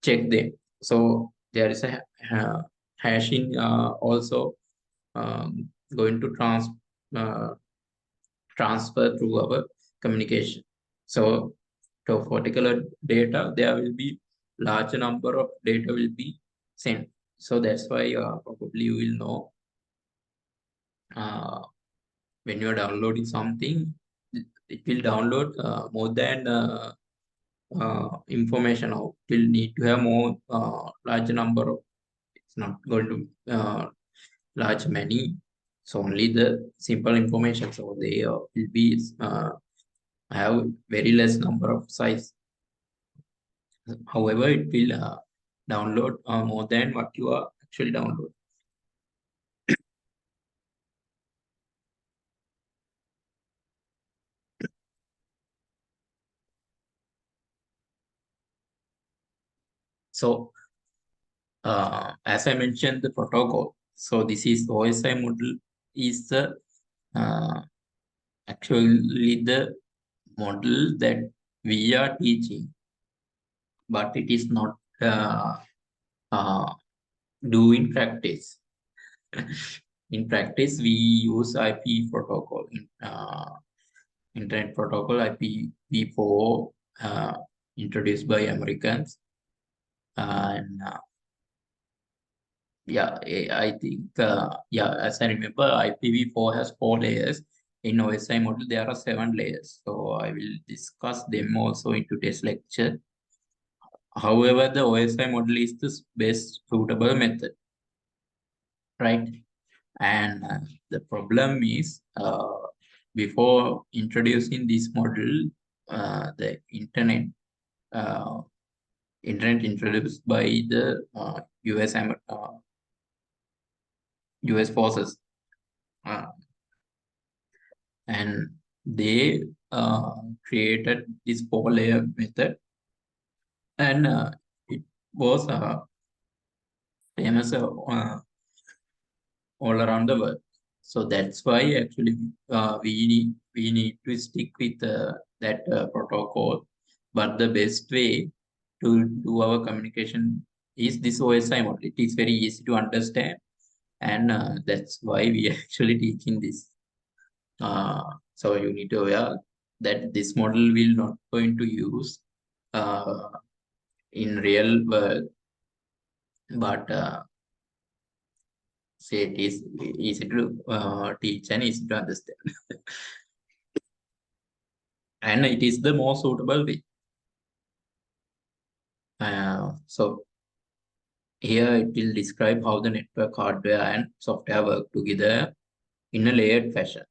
Speaker 1: check them. So there is a hashing also going to uh, transfer through our communication. So to particular data, there will be larger number of data will be sent. So that's why probably you will know when you are downloading something, it will download more than information. Or it will need to have more larger number of. It's not going to large many. So only the simple information. So they will be have very less number of size. However, it will download more than what you are actually download. So as I mentioned, the protocol. So this is OSI model is the uh, actually the model that we are teaching, but it is not uh, do in practice. In practice, we use IP protocol in Internet Protocol IPv4 introduced by Americans, and yeah, I think yeah, as I remember, IPv4 has 4 layers. In OSI model, there are 7 layers. So I will discuss them also in today's lecture. However, the OSI model is the best suitable method, right? And the problem is, before introducing this model, the uh, internet introduced by the US forces, uh, and they created this 4 layer method, and it was famous all around the world. So that's why actually we need to stick with that protocol. But the best way to do our communication is this OSI model. It is very easy to understand, and that's why we actually teaching this. So you need to aware that this model will not going to use uh, in real world, but say it is easy to teach and easy to understand. And it is the most suitable way. So here it will describe how the network hardware and software work together in a layered fashion,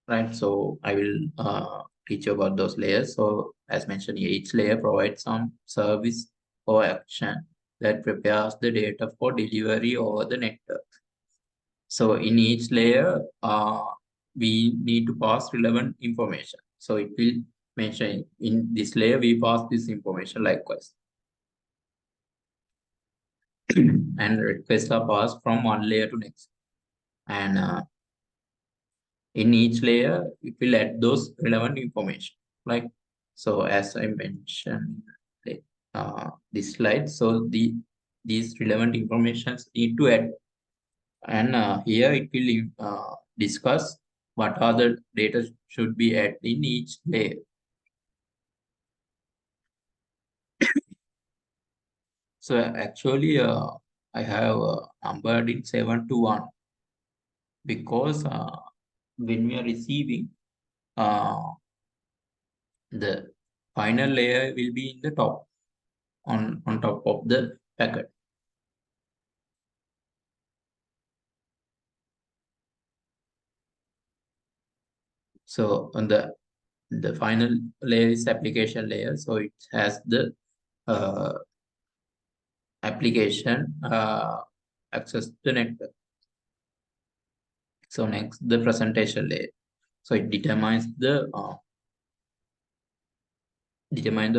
Speaker 1: right? So I will teach you about those layers. So as mentioned here, each layer provides some service or action that prepares the data for delivery over the network. So in each layer, we need to pass relevant information. So it will mention in this layer, we pass this information likewise. And requests are passed from one layer to next. And in each layer, it will add those relevant information. Like, so as I mentioned, this slide, so these relevant informations need to add. And here it will discuss what are the data should be added in each layer. So actually, I have numbered it 7 to 1 because when we are receiving, the final layer will be in the top, on top of the packet. So on the final layer is application layer. So it has the application access to network. So next, the presentation layer. So it determines the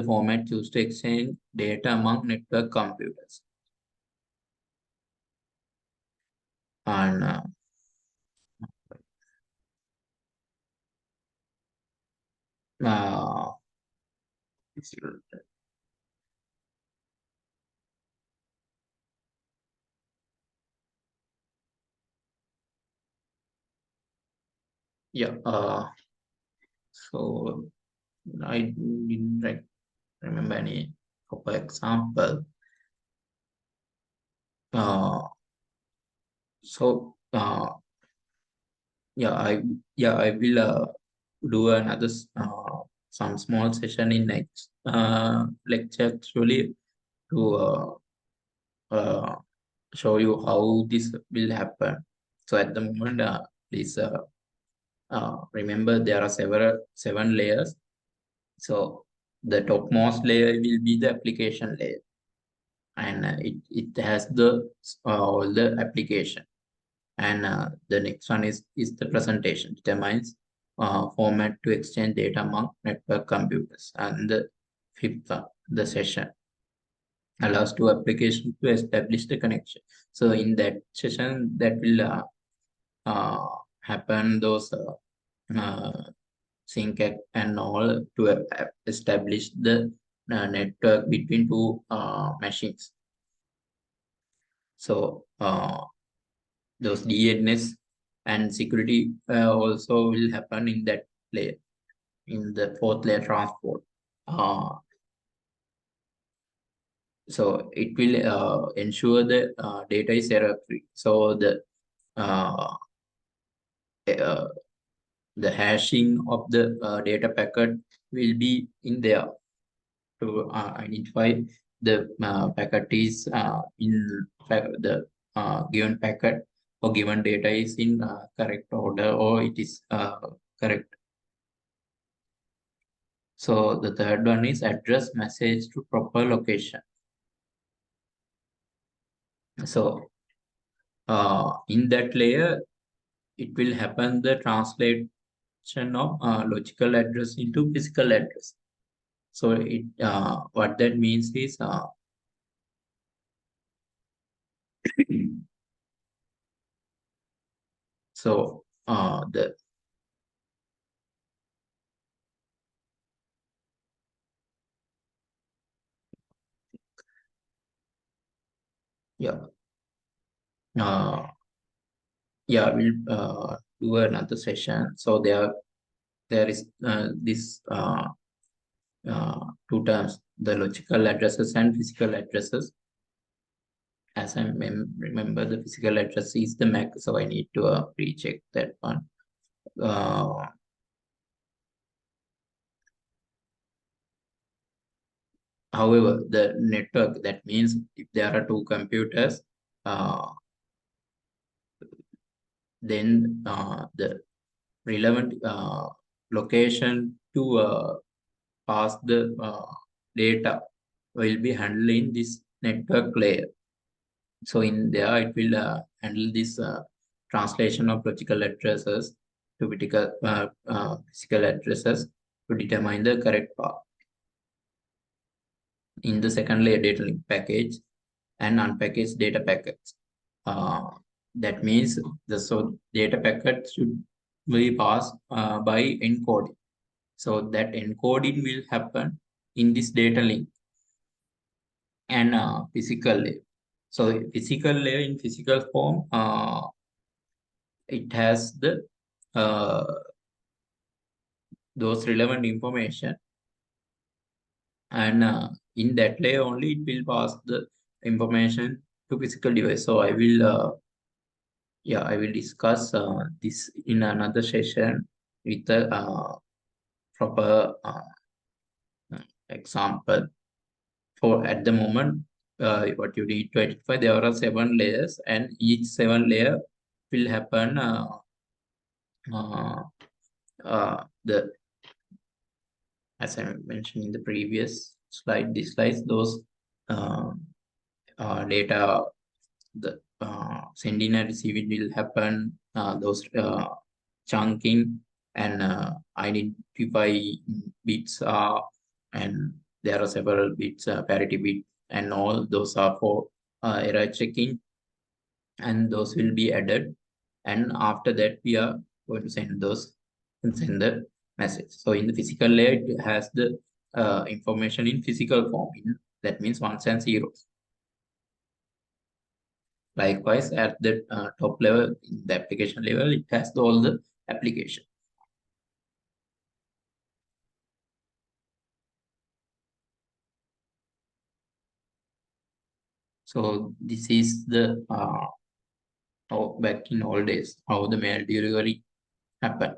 Speaker 1: format used to exchange data among network computers. And yeah, so I didn't remember any proper example. So yeah, I will do another some small session in next lecture actually to show you how this will happen. So at the moment, please remember there are seven layers. So the topmost layer will be the application layer, and it has the all the application. And the next one is the presentation, determines format to exchange data among network computers. And the fifth one, the session, allows two applications to establish the connection. So in that session, that will happen those sync and all to establish the network between two machines. So those DNS and security also will happen in that layer, in the fourth layer transport. So it will ensure the data is error free. So uh, uh, the hashing of the data packet will be in there to identify the packet is in the given packet or given data is in correct order, or it is correct. So the third one is address message to proper location. So in that layer, it will happen the translation of logical address into physical address. So it what that means is so the yeah yeah, we'll do another session. So there is this two terms, the logical addresses and physical addresses. As I remember, the physical address is the MAC, so I need to recheck that one. However, the network, that means if there are two computers, then the relevant location to pass the data will be handled in this network layer. So in there, it will handle this translation of logical addresses to physical addresses to determine the correct path. In the second layer, data link package and unpackaged data packets. That means the data packet should be passed by encoding. So that encoding will happen in this data link and physical layer. So physical layer, in physical form, it has the those relevant information, and in that layer only it will pass the information to physical device. So I will discuss this in another session with the proper example. For at the moment, what you need to identify, there are 7 layers, and each 7 layer will happen the as I mentioned in the previous slide, this slides those uh, data, the sending and receiving will happen, those chunking and identify bits are, and there are several bits, parity bit, and all those are for error checking, and those will be added. And after that, we are going to send those and send the message. So in the physical layer, it has the information in physical form. That means ones and zeros. Likewise, at the top level, in the application level, it has all the application. So this is the back in old days, how the mail delivery happened,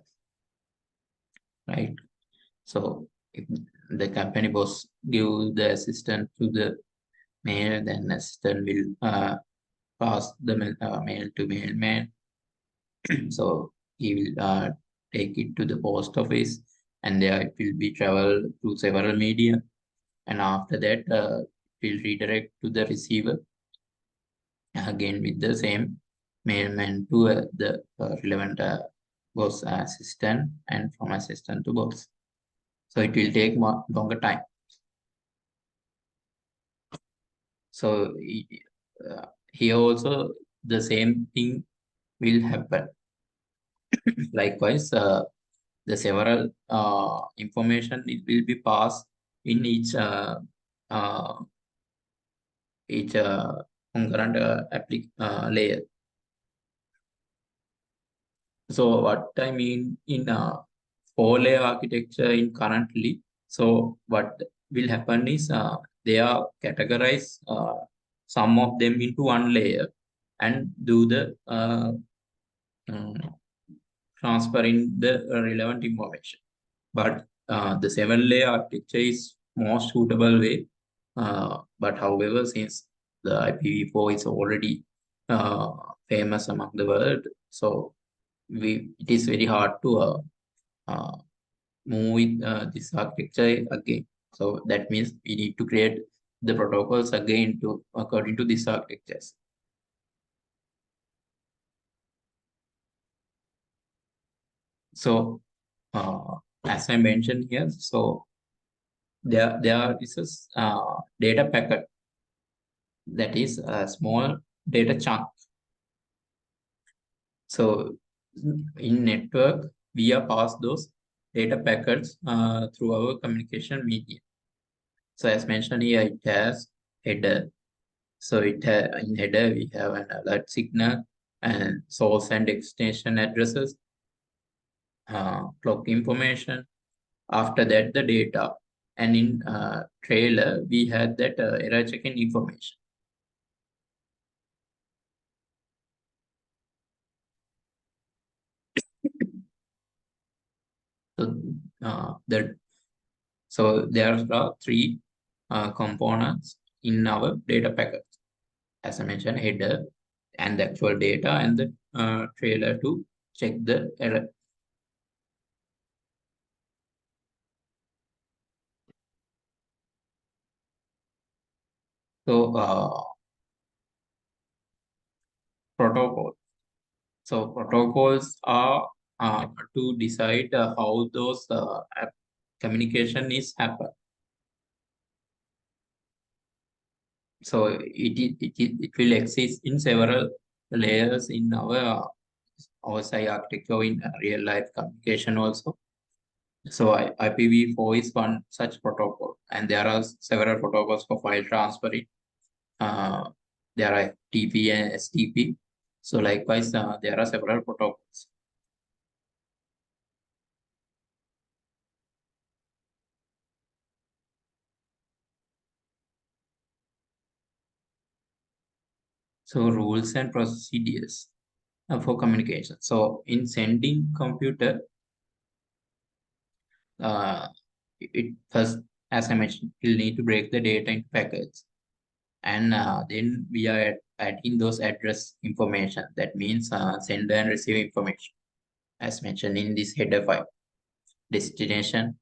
Speaker 1: right? So if the company boss give the assistant to the mail, then assistant will pass the mail to mailman. So he will take it to the post office, and there it will be travel to several media, and after that it will redirect to the receiver again with the same mailman to the relevant boss assistant, and from assistant to boss. So it will take more longer time. So here also the same thing will happen. Likewise, the several information it will be passed in uh, each concurrent layer. So what I mean in 4-layer architecture in currently, so what will happen is they are categorized, some of them into one layer, and do the um, transferring the relevant information. But the 7-layer architecture is most suitable way. But however, since the IPv4 is already uh, famous among the world, so it is very hard to uh, move with this architecture again. So that means we need to create the protocols again to according to this architectures. So as I mentioned here, so there is a data packet, that is a small data chunk. So in network, we are pass those data packets through our communication medium. So as mentioned here, it has header. So in header we have an alert signal and source and destination addresses, clock information. After that, the data, and in trailer we had that error checking information. So there are three components in our data packet. As I mentioned, header and the actual data, and the trailer to check the error. So protocol. So protocols are to decide how those communication is happen. So it will exist in several layers in our OSI architecture in real life communication also. So IPv4 is one such protocol, and there are several protocols for file transferring. Uh, there are FTP and STP. So likewise, there are several protocols. So rules and procedures for communication. So in sending computer, it first, as I mentioned, we'll need to break the data into packets, and then we are adding those address information. That means sender and receiver information, as mentioned in this header file, destination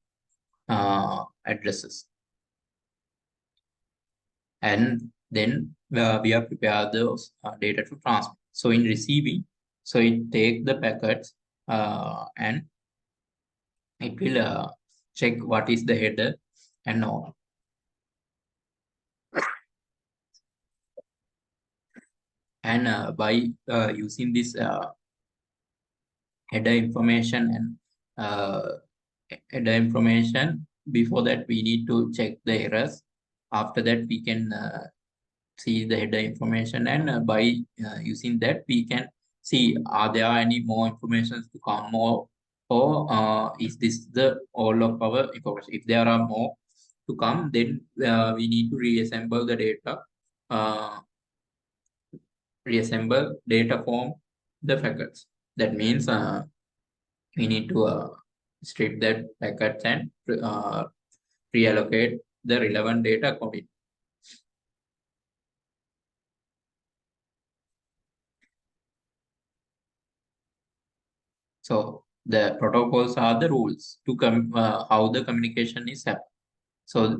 Speaker 1: addresses, and then we are prepare those data to transmit. So in receiving, so it take the packets and it will check what is the header and all. And by using this header information and header information, before that we need to check the errors. After that we can see the header information, and by using that we can see are there any more information to come more, or is this the all of our information. If there are more to come, then we need to reassemble the data, uh, reassemble data from the packets. That means we need to strip that packets and reallocate the relevant data accordingly. So the protocols are the rules to how the communication is happening. So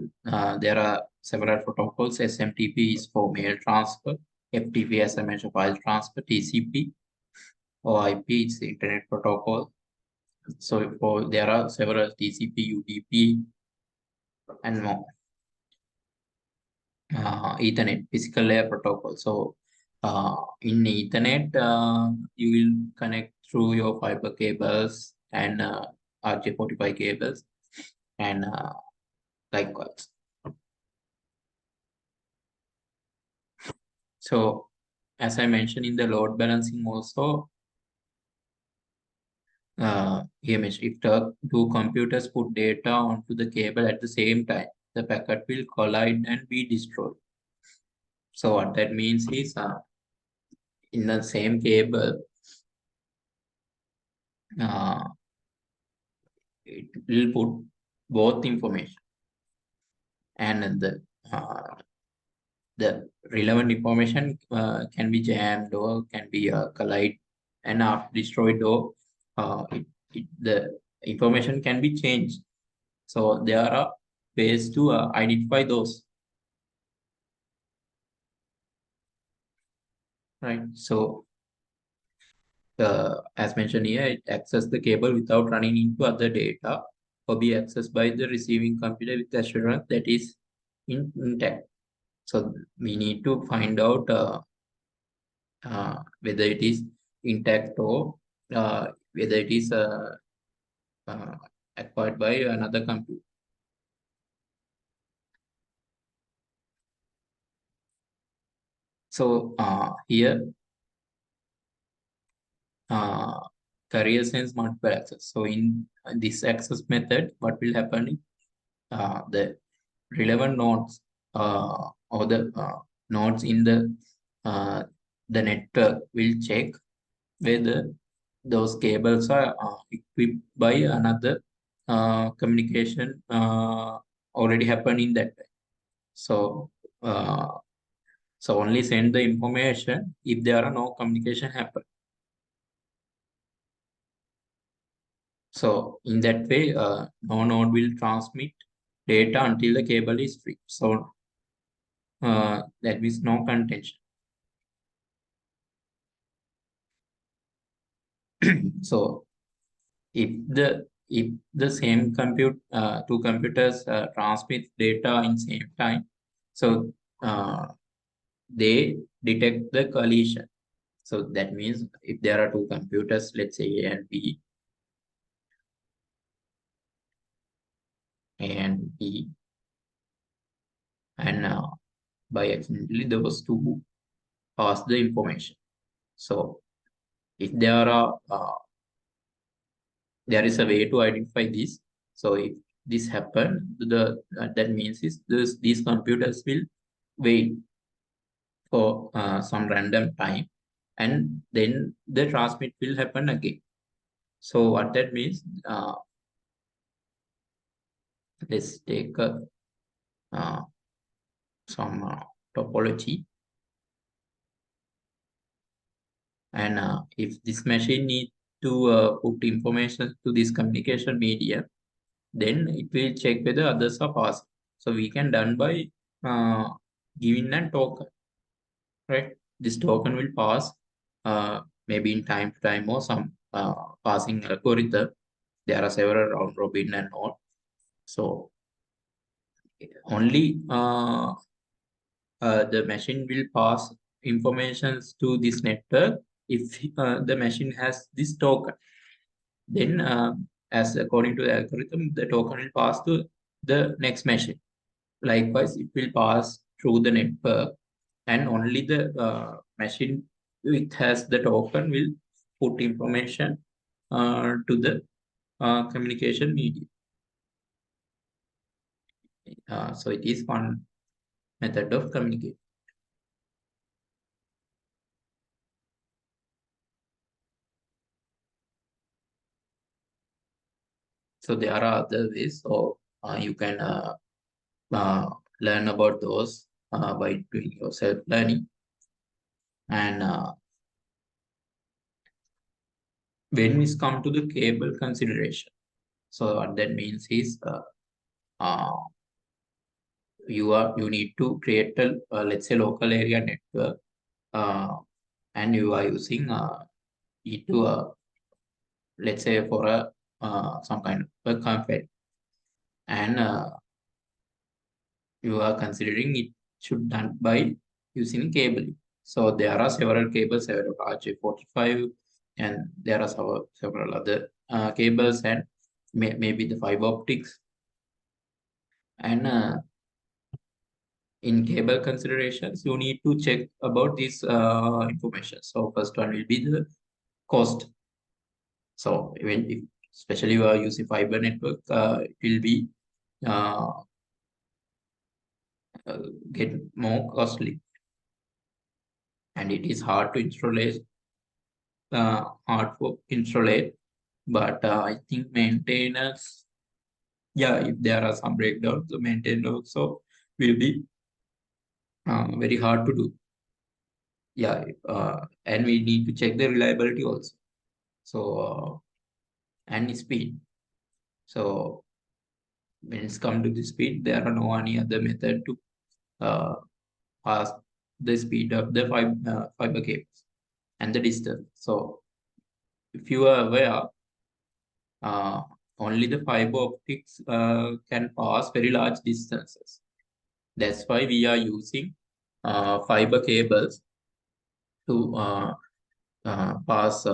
Speaker 1: there are several protocols. SMTP is for mail transfer. FTP, as I mentioned, file transfer. TCP or IP is the internet protocol. So there are several TCP, UDP, and more. Ethernet, physical layer protocol. So in Ethernet, you will connect through your fiber cables and RJ45 cables, and likewise. So as I mentioned in the load balancing also, here mentioned, if the two computers put data onto the cable at the same time, the packet will collide and be destroyed. So what that means is in the same cable, uh, it will put both information, and the relevant information can be jammed or can be collide and destroyed, or the information can be changed. So there are ways to identify those, right? So as mentioned here, it access the cable without running into other data, or be accessed by the receiving computer with assurance that is intact. So we need to find out whether it is intact, or whether it is uh, acquired by another computer. So here, uh, carrier sends multiple access. So in this access method, what will happen is the relevant nodes or the nodes in uh, the network will check whether those cables are equipped by another communication already happened in that way. So uh, so only send the information if there are no communication happen. So in that way, no node will transmit data until the cable is free. So that means no contention. So if the same two computers transmit data in same time, so they detect the collision. So that means if there are two computers, let's say A and B, and by accidentally those two pass the information. So if there is a way to identify this. So if this happen, that means is these computers will wait for some random time, and then the transmit will happen again. So what that means, let's take some topology, and if this machine need to put information to this communication media, then it will check whether others are passing. So we can done by uh, giving a token, right? This token will pass maybe in time to time or some passing algorithm. There are several round robin and all. So only the machine will pass informations to this network if the machine has this token. Then, as according to the algorithm, the token will pass to the next machine. Likewise, it will pass through the network, and only the machine which has the token will put information to the communication medium. So it is one method of communication. So there are other ways. So you can uh, learn about those by doing your self learning. And when it's come to the cable consideration, so what that means is uh, you need to create a let's say local area network, uh, and you are using it to let's say for a some kind of a company, and you are considering it should done by using cabling. So there are several cables, several RJ45, and there are several other cables, and maybe the fiber optics. And in cable considerations, you need to check about this information. So first one will be the cost. So even if, especially you are using fiber network, it will be uh, uh, get more costly, and it is hard to install it, hard for install it. But I think maintenance, yeah, if there are some breakdowns, the maintenance also will be very hard to do. Yeah, and we need to check the reliability also. So and speed. So when it's come to the speed, there are no any other method to uh, pass the speed of the fiber cables and the distance. So if you are aware, uh, only the fiber optics can pass very large distances. That's why we are using fiber cables to pass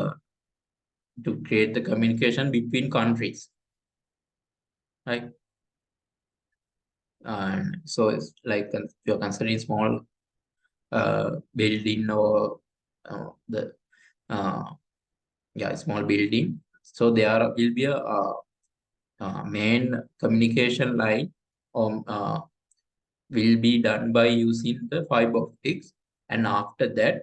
Speaker 1: to create the communication between countries, right? And so it's like if you're considering small building or the uh, yeah small building, so there will be a main communication line will be done by using the fiber optics, and after that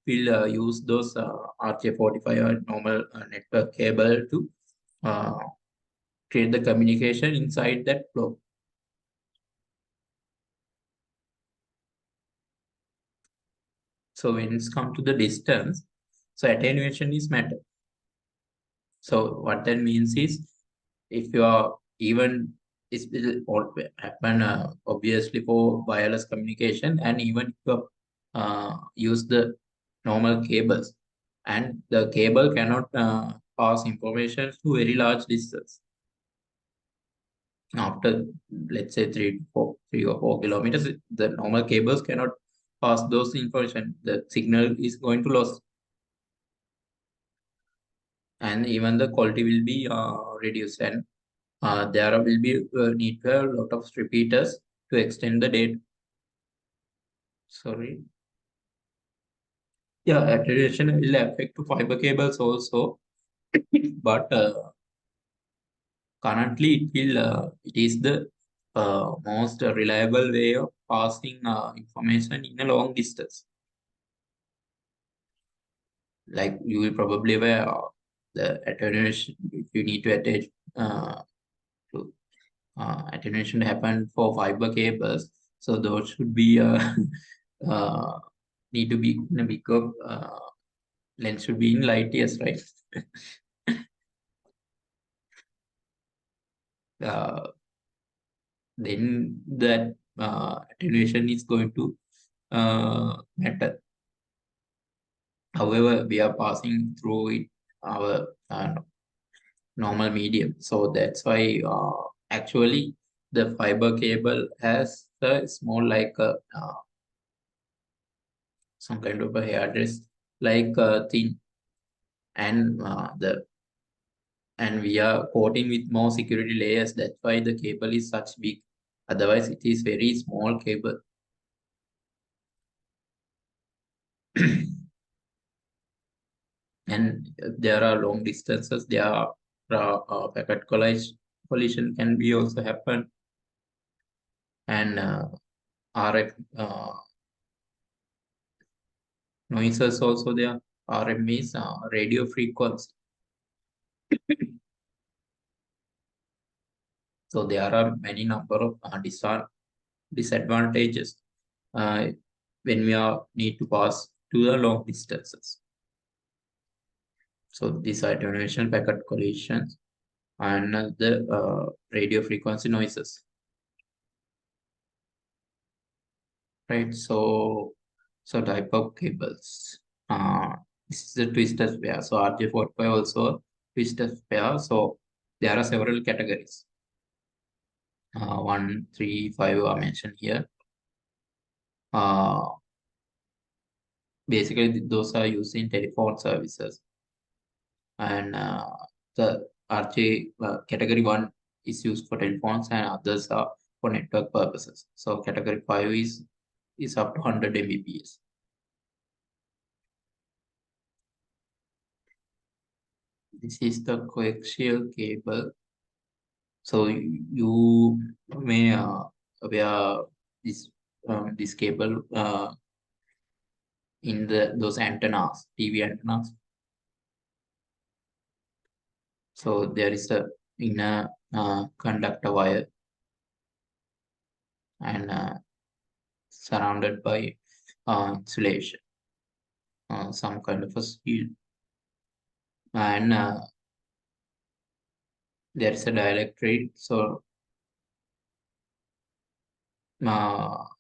Speaker 1: we'll use those RJ45 or normal network cable to uh, create the communication inside that flow. So when it's come to the distance, so attenuation is matter. So what that means is, if you are even this will happen obviously for wireless communication, and even if you use the normal cables, and the cable cannot pass information to very large distance. After let's say 3 or 4 kilometers, the normal cables cannot pass those information. The signal is going to lose, and even the quality will be reduced, and there will be need to have a lot of repeaters to extend the data. Sorry. Yeah, attenuation will affect to fiber cables also, but currently it is the most reliable way of passing information in a long distance. Like you will probably aware the attenuation, if you need to attach to attenuation happen for fiber cables. So those should be uh, need to be in a bigger lens should be in light years, right? uh, then that attenuation is going to matter. However, we are passing through it our normal medium, so that's why actually the fiber cable has it's more like a some kind of a hair dress like thin, and we are coating with more security layers. That's why the cable is such big. Otherwise, it is very small cable. And there are long distances. There are packet collision can be also happen, and RF noises also there. RF means radio frequency. So there are many number of disadvantages uh, when we are need to pass to the long distances. So these are attenuation, packet collisions, and the radio frequency noises, right? So type of cables. This is a twisted pair. So RJ45 also a twisted pair. So there are several categories. 1, 3, 5 are mentioned here. Uh, Basically, those are used in telephone services, and the RJ category 1 is used for telephones, and others are for network purposes. So category 5 is up to 100 Mbps. This is the coaxial cable. So you may wear this cable in those antennas, TV antennas. So there is a inner conductor wire, and surrounded by insulation, some kind of a steel, and there is a dielectric. So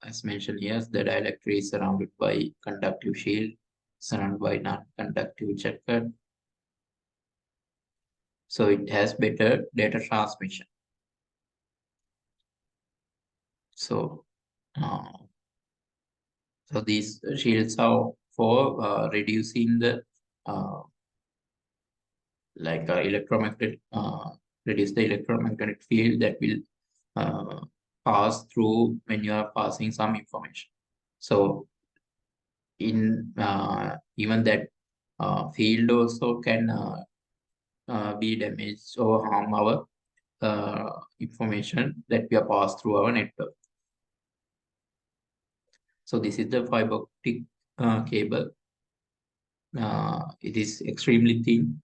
Speaker 1: as mentioned here, the dielectric is surrounded by conductive shield, surrounded by non-conductive jacket. So it has better data transmission. So uh, so these shields are for reducing the uh, electromagnetic reduce the electromagnetic field that will pass through when you are passing some information. So in even that field also can be damaged or harm our information that we are passed through our network. So this is the fiber optic cable. It is extremely thin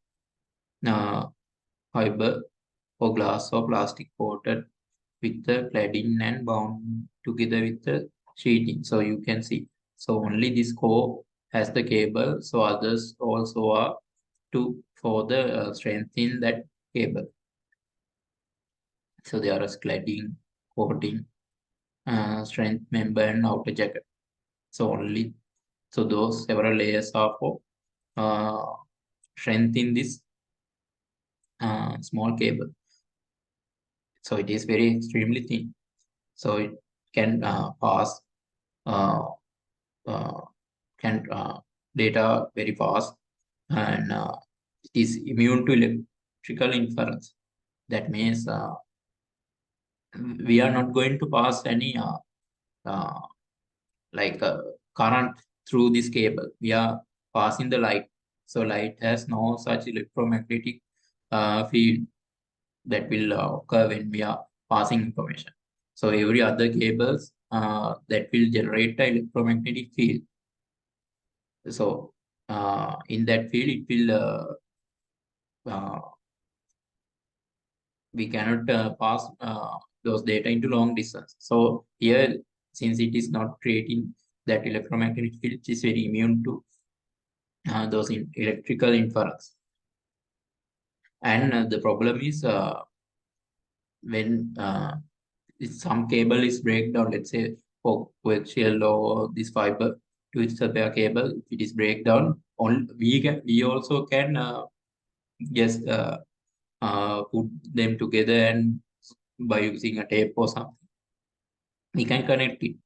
Speaker 1: fiber or glass or plastic coated with the cladding and bound together with the sheeting. So you can see. So only this core has the cable. So others also are to for the strength in that cable. So there is cladding, coating, strength member, and outer jacket. So only so those several layers are for uh, strength in this small cable. So it is very extremely thin. So it can pass uh, uh, can data very fast, and it is immune to electrical interference. That means we are not going to pass any uh, current through this cable. We are passing the light. So light has no such electromagnetic field that will occur when we are passing information. So every other cables that will generate the electromagnetic field. So in that field, it will we cannot pass. those data into long distance. So here, since it is not creating that electromagnetic field, it is very immune to those electrical inference. And the problem is when if some cable is break down, let's say for coaxial or this fiber to its pair cable, if it is break down, we also can just put them together, and by using a tape or something, we can connect it.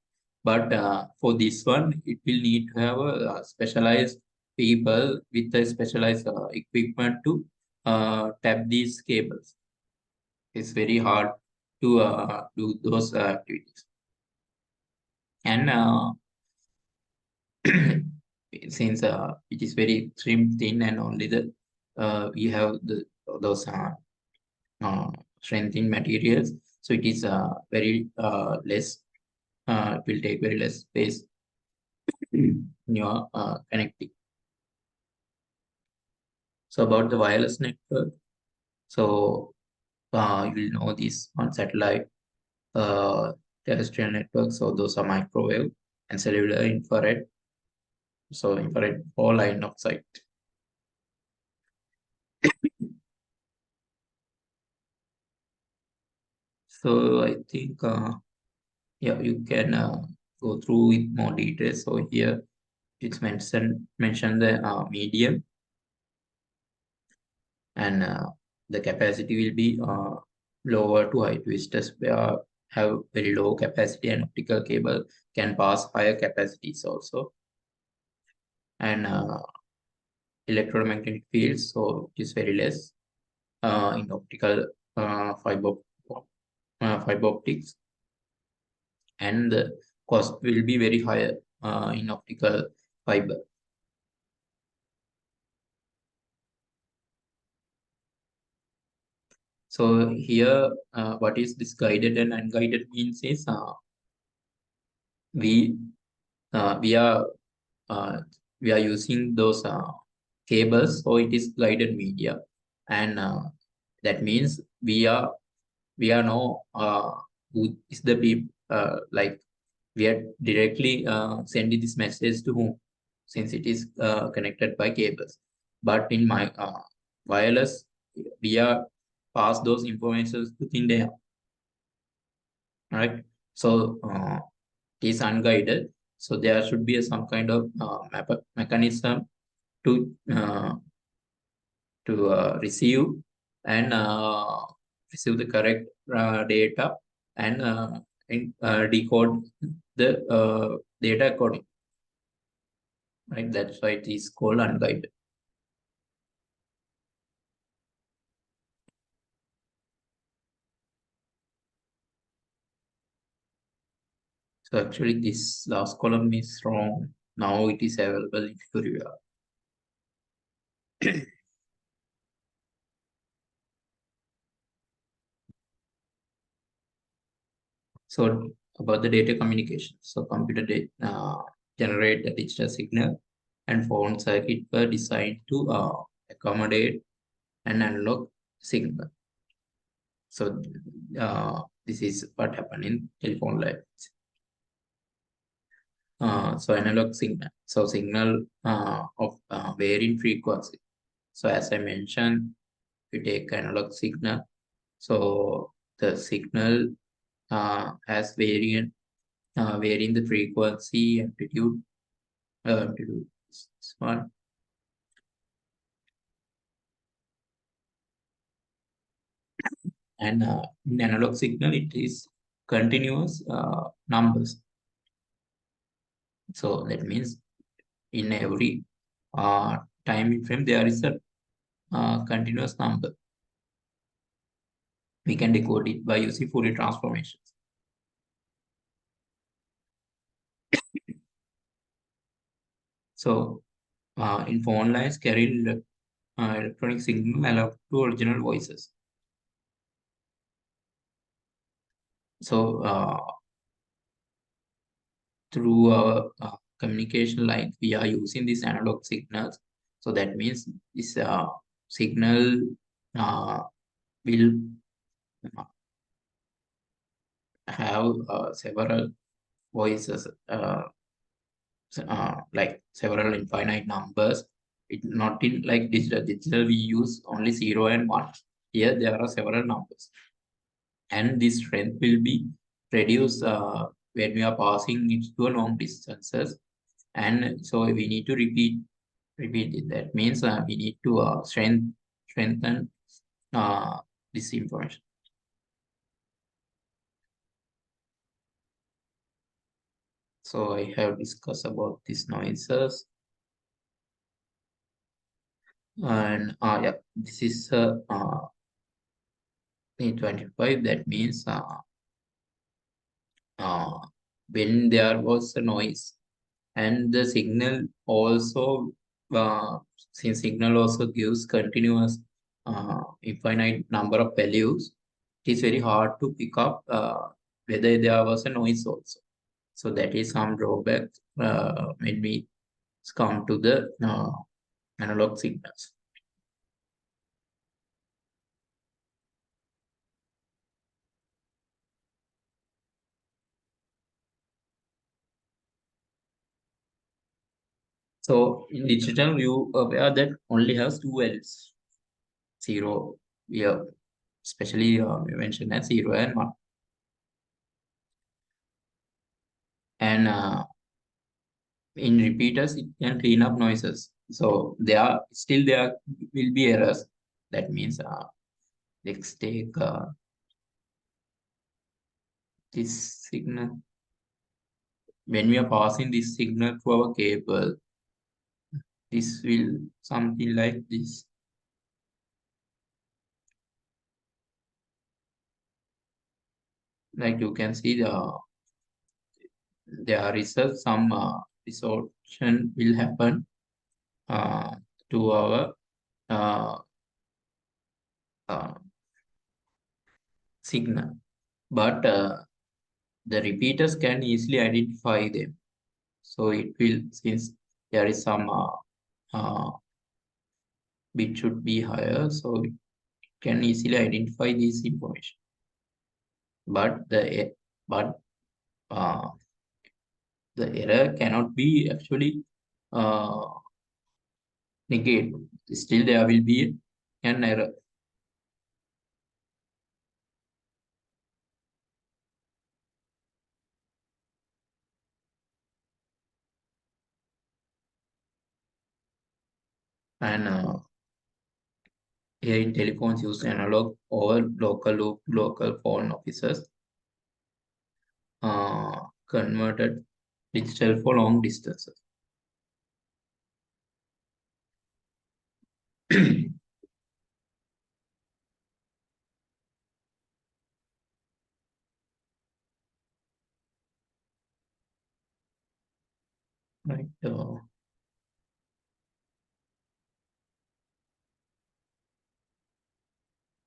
Speaker 1: But for this one, it will need to have a specialized people with a specialized equipment to tap these cables. It's very hard to do those activities. And since it is very trim thin, and only the we have those strengthening materials, so it is very less. It will take very less space in your connecting. So about the wireless network, so you will know this on satellite, terrestrial networks. So those are microwave and cellular infrared. So infrared or line of sight. So I think yeah, you can go through with more details. So here it's mentioned the medium, and the capacity will be lower to high twisters where have very low capacity, and optical cable can pass higher capacities also. And electromagnetic fields, so it is very less in optical fiber optics, and the cost will be very higher in optical fiber. So here, what is this guided and unguided means is we uh, we are uh, we are using those cables, so it is guided media, and that means we are no who is the people, like we are directly sending this message to whom, since it is connected by cables. But in my wireless, we are pass those informations within there, right? So it is unguided, so there should be some kind of mechanism to receive and receive the correct data, and decode the data according, right? That's why it is called unguided. So actually this last column is wrong. Now it is available in Furia. So about the data communication. So computer generate a digital signal, and phone circuit were designed to accommodate an analog signal. So this is what happened in telephone lines. So analog signal. So signal of varying frequency. So as I mentioned, we take analog signal. So the signal has varying the frequency, amplitude, this one. And in analog signal, it is continuous numbers. So that means in every time frame there is a continuous number. We can decode it by using Fourier transformations. So in phone lines carry electronic signal allowed to original voices. So through our communication lines, we are using these analog signals. So that means this signal will have several voices, like several infinite numbers. It not in like digital. Digital we use only 0 and 1. Here there are several numbers, and this strength will be reduced when we are passing it to a long distances. And so we need to repeat it. That means we need to strengthen uh, this information. So I have discussed about these noises, and yeah, this is E25. That means uh, when there was a noise, and the signal also, uh, since signal also gives continuous infinite number of values, it is very hard to pick up whether there was a noise also. So that is some drawback when we come to the analog signals. So in digital, you aware that only has two values, zero, yeah, especially we mentioned as 0 and 1. And in repeaters, it can clean up noises. So there will be errors. That means let's take this signal. When we are passing this signal to our cable, this will something like this. Like you can see, there is some distortion will happen uh, to our uh, uh, signal, but the repeaters can easily identify them. So it will, since there is some uh, bit should be higher, so it can easily identify this information. But but uh, the error cannot be actually uh, negated. Still, there will be an error. And here in telephones use analog over local loop local phone offices, converted digital for long distances. Right.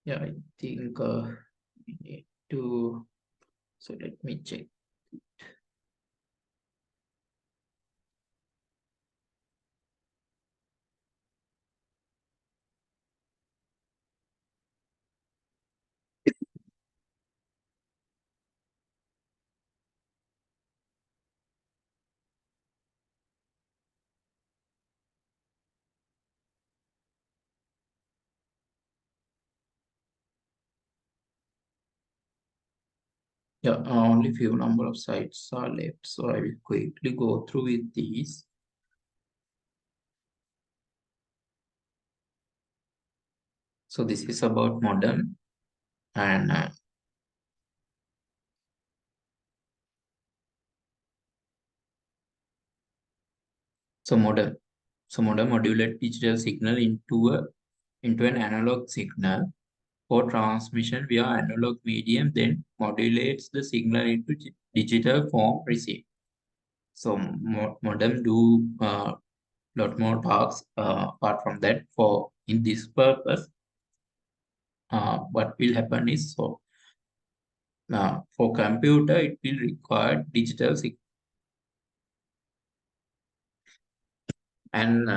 Speaker 1: Yeah, I think we need to. So let me check. Yeah, only few number of sites are left, so I will quickly go through with these. So this is about modem, and so modem. So modem modulate digital signal into an analog signal for transmission via analog medium, then modulates the signal into digital form received. So modem do lot more tasks apart from that. For in this purpose, what will happen is, so for computer it will require digital signal, and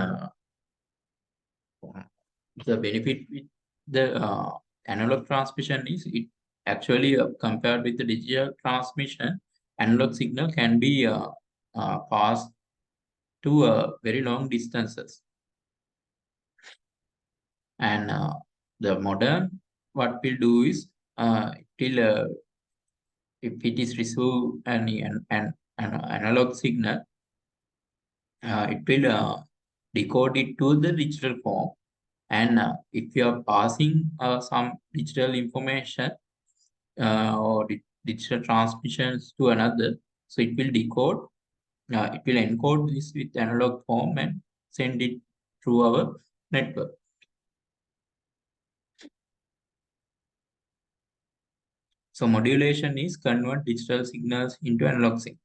Speaker 1: the benefit with the analog transmission is it Actually, compared with the digital transmission, analog signal can be passed to very long distances. And the modern, what we'll do is, if it is received an analog signal, it will decode it to the digital form. And if you are passing some digital information or digital transmissions to another, so it will decode, it will encode this with analog form and send it through our network. So modulation is convert digital signals into analog signals.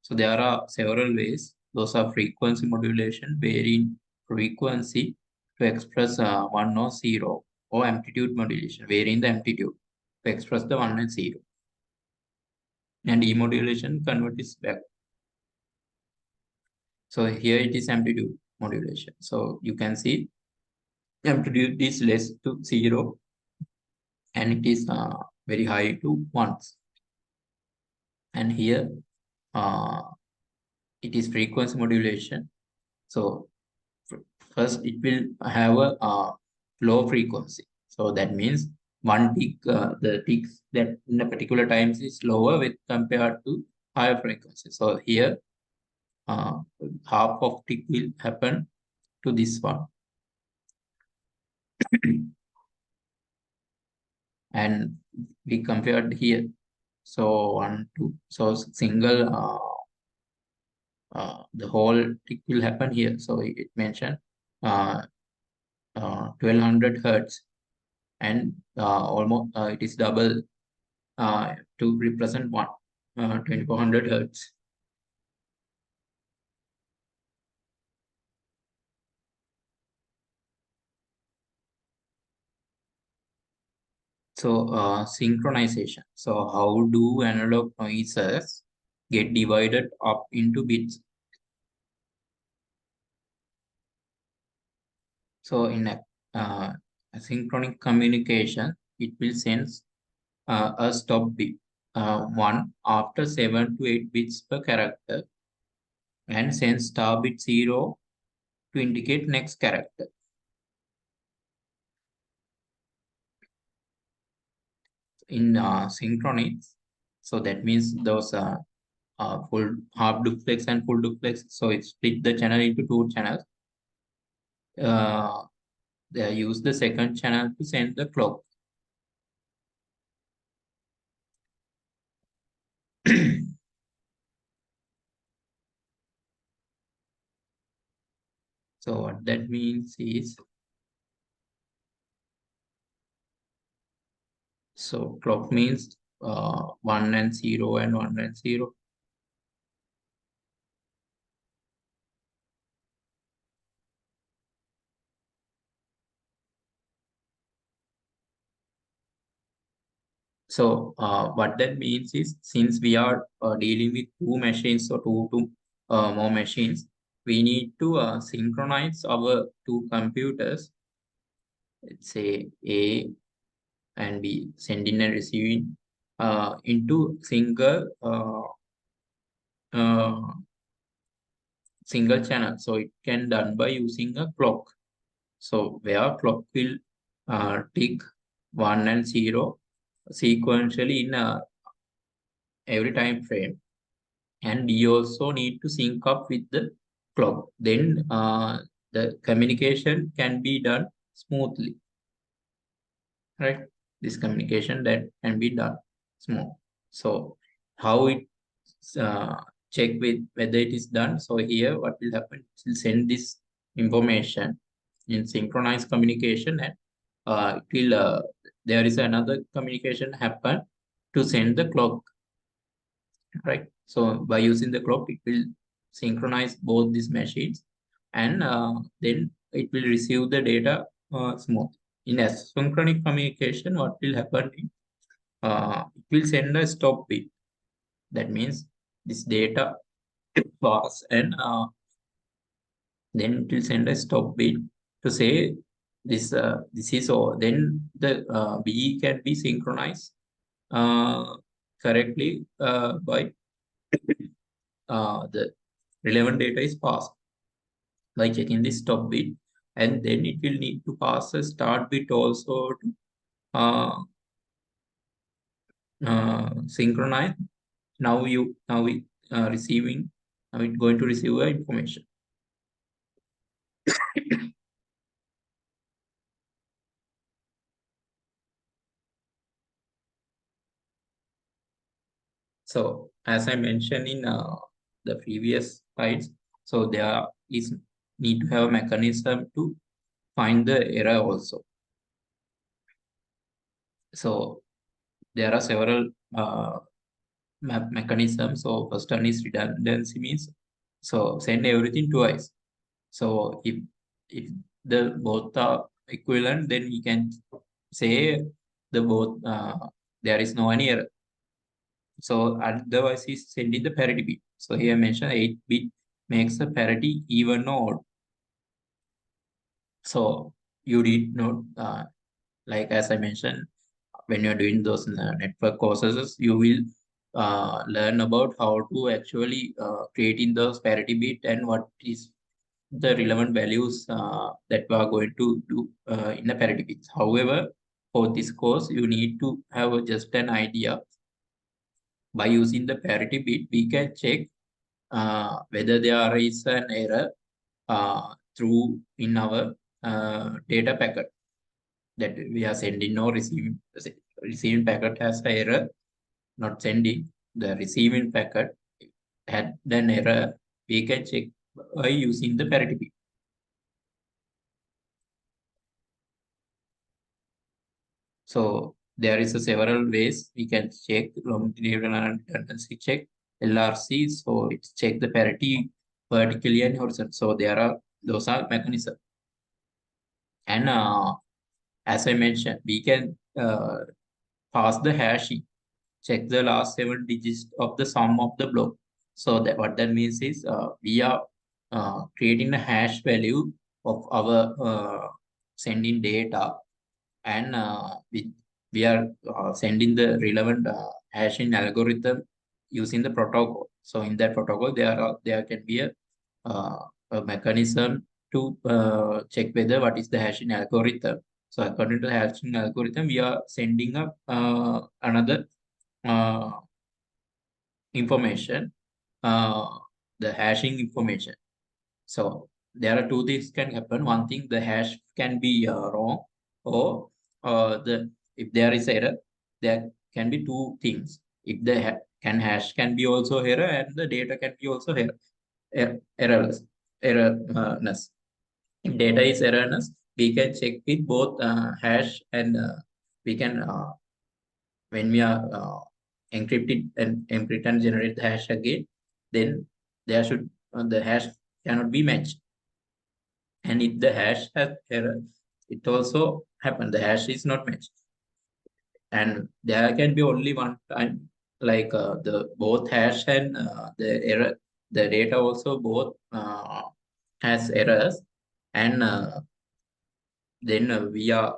Speaker 1: So there are several ways. Those are frequency modulation, varying frequency to express 1 or 0, or amplitude modulation, varying the amplitude to express the 1 and 0. And demodulation convert is back. So here it is amplitude modulation. So you can see amplitude is less to 0 and it is very high to 1s. And here it is frequency modulation. So first it will have a low frequency. So that means one tick, the ticks that in a particular times is lower with compared to higher frequency. So here half of tick will happen to this one. And we compared here. So 1, 2, so single the whole tick will happen here. So it mentioned 1200 hertz, and almost it is double to represent 2400 hertz. So synchronization. So how do analog noises get divided up into bits? So in asynchronic communication, it will send a stop bit, 1 after 7 to 8 bits per character, and send star bit 0 to indicate next character. In synchronics, so that means those full half duplex and full duplex. So it split the channel into 2 channels. They use the second channel to send the clock. So what that means is, so clock means 1 and 0 and 1 and 0. So what that means is, since we are dealing with 2 machines or two more machines, we need to synchronize our 2 computers, let's say A and B, sending and receiving into single channel. So it can done by using a clock. So where clock will tick 1 and 0 sequentially in every time frame, and we also need to sync up with the clock. Then the communication can be done smoothly, right? This communication that can be done smooth. So how it check with whether it is done? So here what will happen? It will send this information in synchronized communication, and it will there is another communication happen to send the clock, right? So by using the clock, it will synchronize both these machines, and then it will receive the data smooth. In asynchronic communication, what will happen is, it will send a stop bit. That means this data pass, and then it will send a stop bit to say this is all. Then the B can be synchronized correctly by the relevant data is passed by checking the stop bit, and then it will need to pass a start bit also to uh, synchronize. Now we receiving now it's going to receive the information. So as I mentioned in the previous slides, so there is need to have a mechanism to find the error also. So there are several mechanisms. So first one is redundancy, means so send everything twice. So if the both are equivalent, then we can say the both there is no any error. So otherwise he's sending the parity bit. So here I mentioned 8 bit makes the parity even or odd. So you did not like as I mentioned, when you're doing those network courses, you will learn about how to actually create in those parity bit and what is the relevant values that we are going to do in the parity bits. However, for this course, you need to have just an idea. By using the parity bit, we can check whether there is an error through in our data packet that we are sending or receiving. Receiving packet has an error, not sending. The receiving packet had an error. We can check by using the parity bit. So there is a several ways we can check longitudinal and redundancy check LRC. So it's check the parity vertically and horizontal. So there are those are mechanisms. And as I mentioned, we can pass the hashing, check the last 7 digits of the sum of the block. So that what that means is we are creating a hash value of our sending data, and we are sending the relevant hashing algorithm using the protocol. So in that protocol, there can be a mechanism to check whether what is the hashing algorithm. So according to the hashing algorithm, we are sending up another uh, information, uh, the hashing information. So there are two things can happen. One thing, the hash can be wrong, or the if there is error, there can be two things. If the hash can be also error, and the data can be also errorless, errorness. If data is errorness, we can check with both hash and we can when we are encrypt and generate the hash again, then there should the hash cannot be matched. And if the hash has error, it also happen. The hash is not matched, and there can be only one time, like the both hash and the error, the data also both has errors, and then we are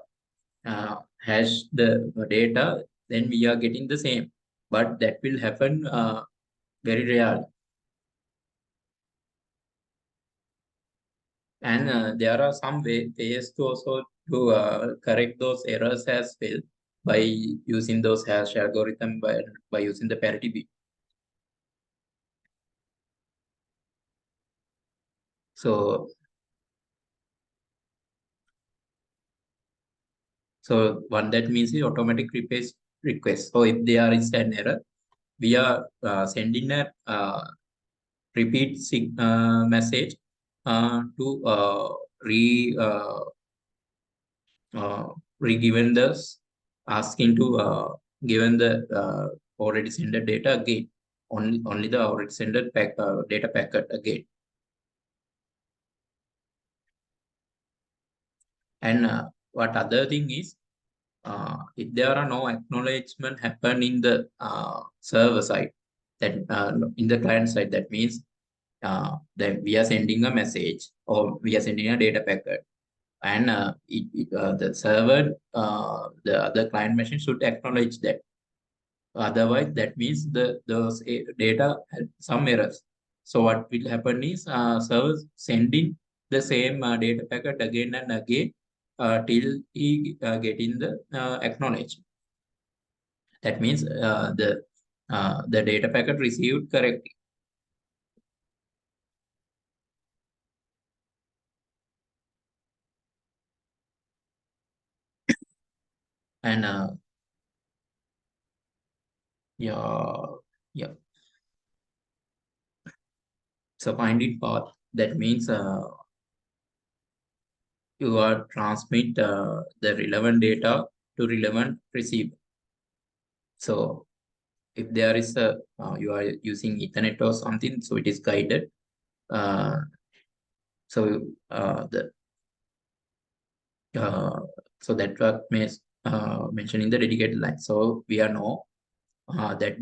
Speaker 1: hash the data, then we are getting the same. But that will happen very rare. And there are some ways to also to correct those errors as well by using those hash algorithm by using the parity bit. So one that means is automatic request. So if there is an error, we are sending a repeat message to re uh, re-given this asking to given the already sent data again, only the already sent data packet again. And what other thing is, if there are no acknowledgement happen in the server side, that in the client side, that means that we are sending a message or we are sending a data packet, and the server, the other client machine should acknowledge that. Otherwise, that means those data had some errors. So what will happen is servers sending the same data packet again and again till he getting the acknowledgement. That means the data packet received correctly. And yeah, yeah. So finding path, that means you are transmit the relevant data to relevant receiver. So if there is a you are using Ethernet or something, so it is guided. Uh, so the uh, so that what may mention in the dedicated line. So we are know that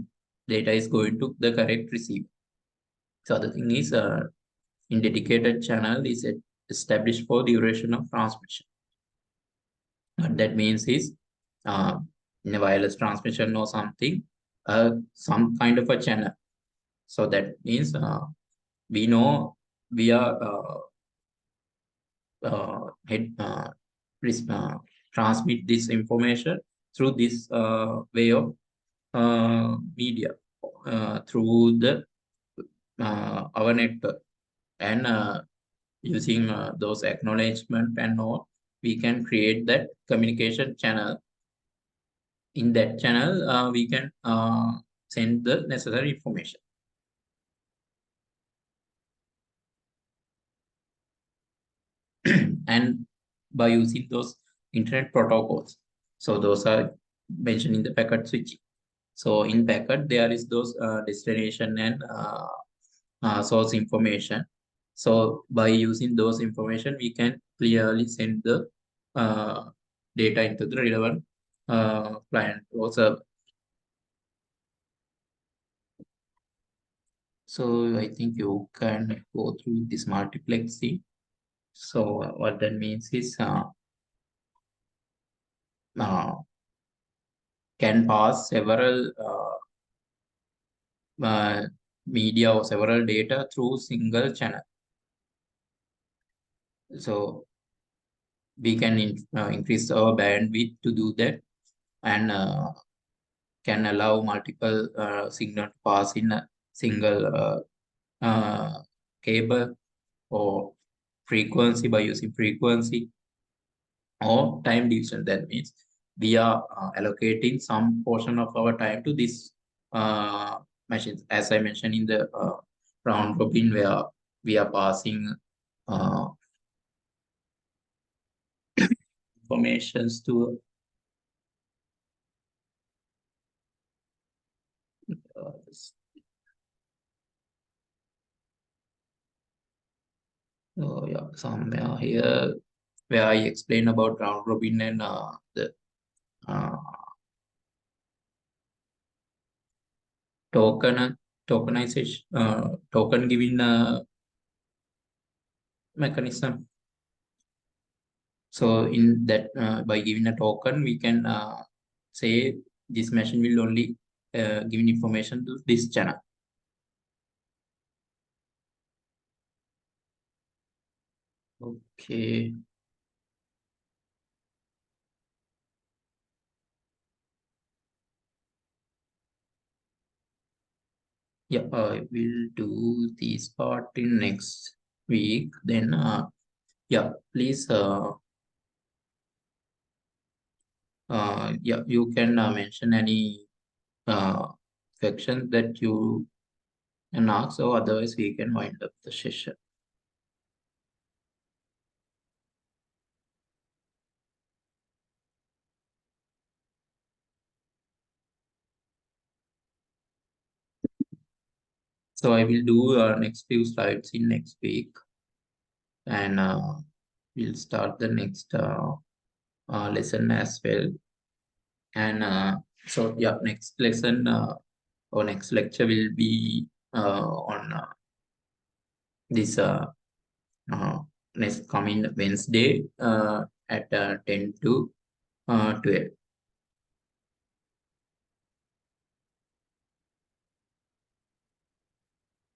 Speaker 1: data is going to the correct receiver. So the thing is, in dedicated channel is established for duration of transmission. What that means is, uh, in a wireless transmission or something, some kind of a channel. So that means we know we are head transmit this information through this way of media through the our network, and using those acknowledgement and all, we can create that communication channel. In that channel we can send the necessary information. And by using those internet protocols, so those are mentioned in the packet switching. So in packet there is those destination and source information. So by using those information we can clearly send the uh, data into the relevant client or server. So I think you can go through this multiplexing. So what that means is uh, can pass several media or several data through single channel. So we can increase our bandwidth to do that, and can allow multiple signal to pass in a single cable, or frequency by using frequency, or time division. That means we are allocating some portion of our time to this machines, as I mentioned in the round robin, where we are passing uh, informations to yeah, somewhere here where I explain about round robin and the uh, token tokenization, token giving mechanism. So in that, by giving a token, we can say this machine will only give information to this channel. Okay. Yeah, I will do this part in next week. Then, yeah, please, yeah, you can mention any section that you can ask, or otherwise we can wind up the session. So I will do next few slides in next week, and we'll start the next lesson as well. And so yeah, next lesson or next lecture will be on this uh, next coming Wednesday at 10 to 12.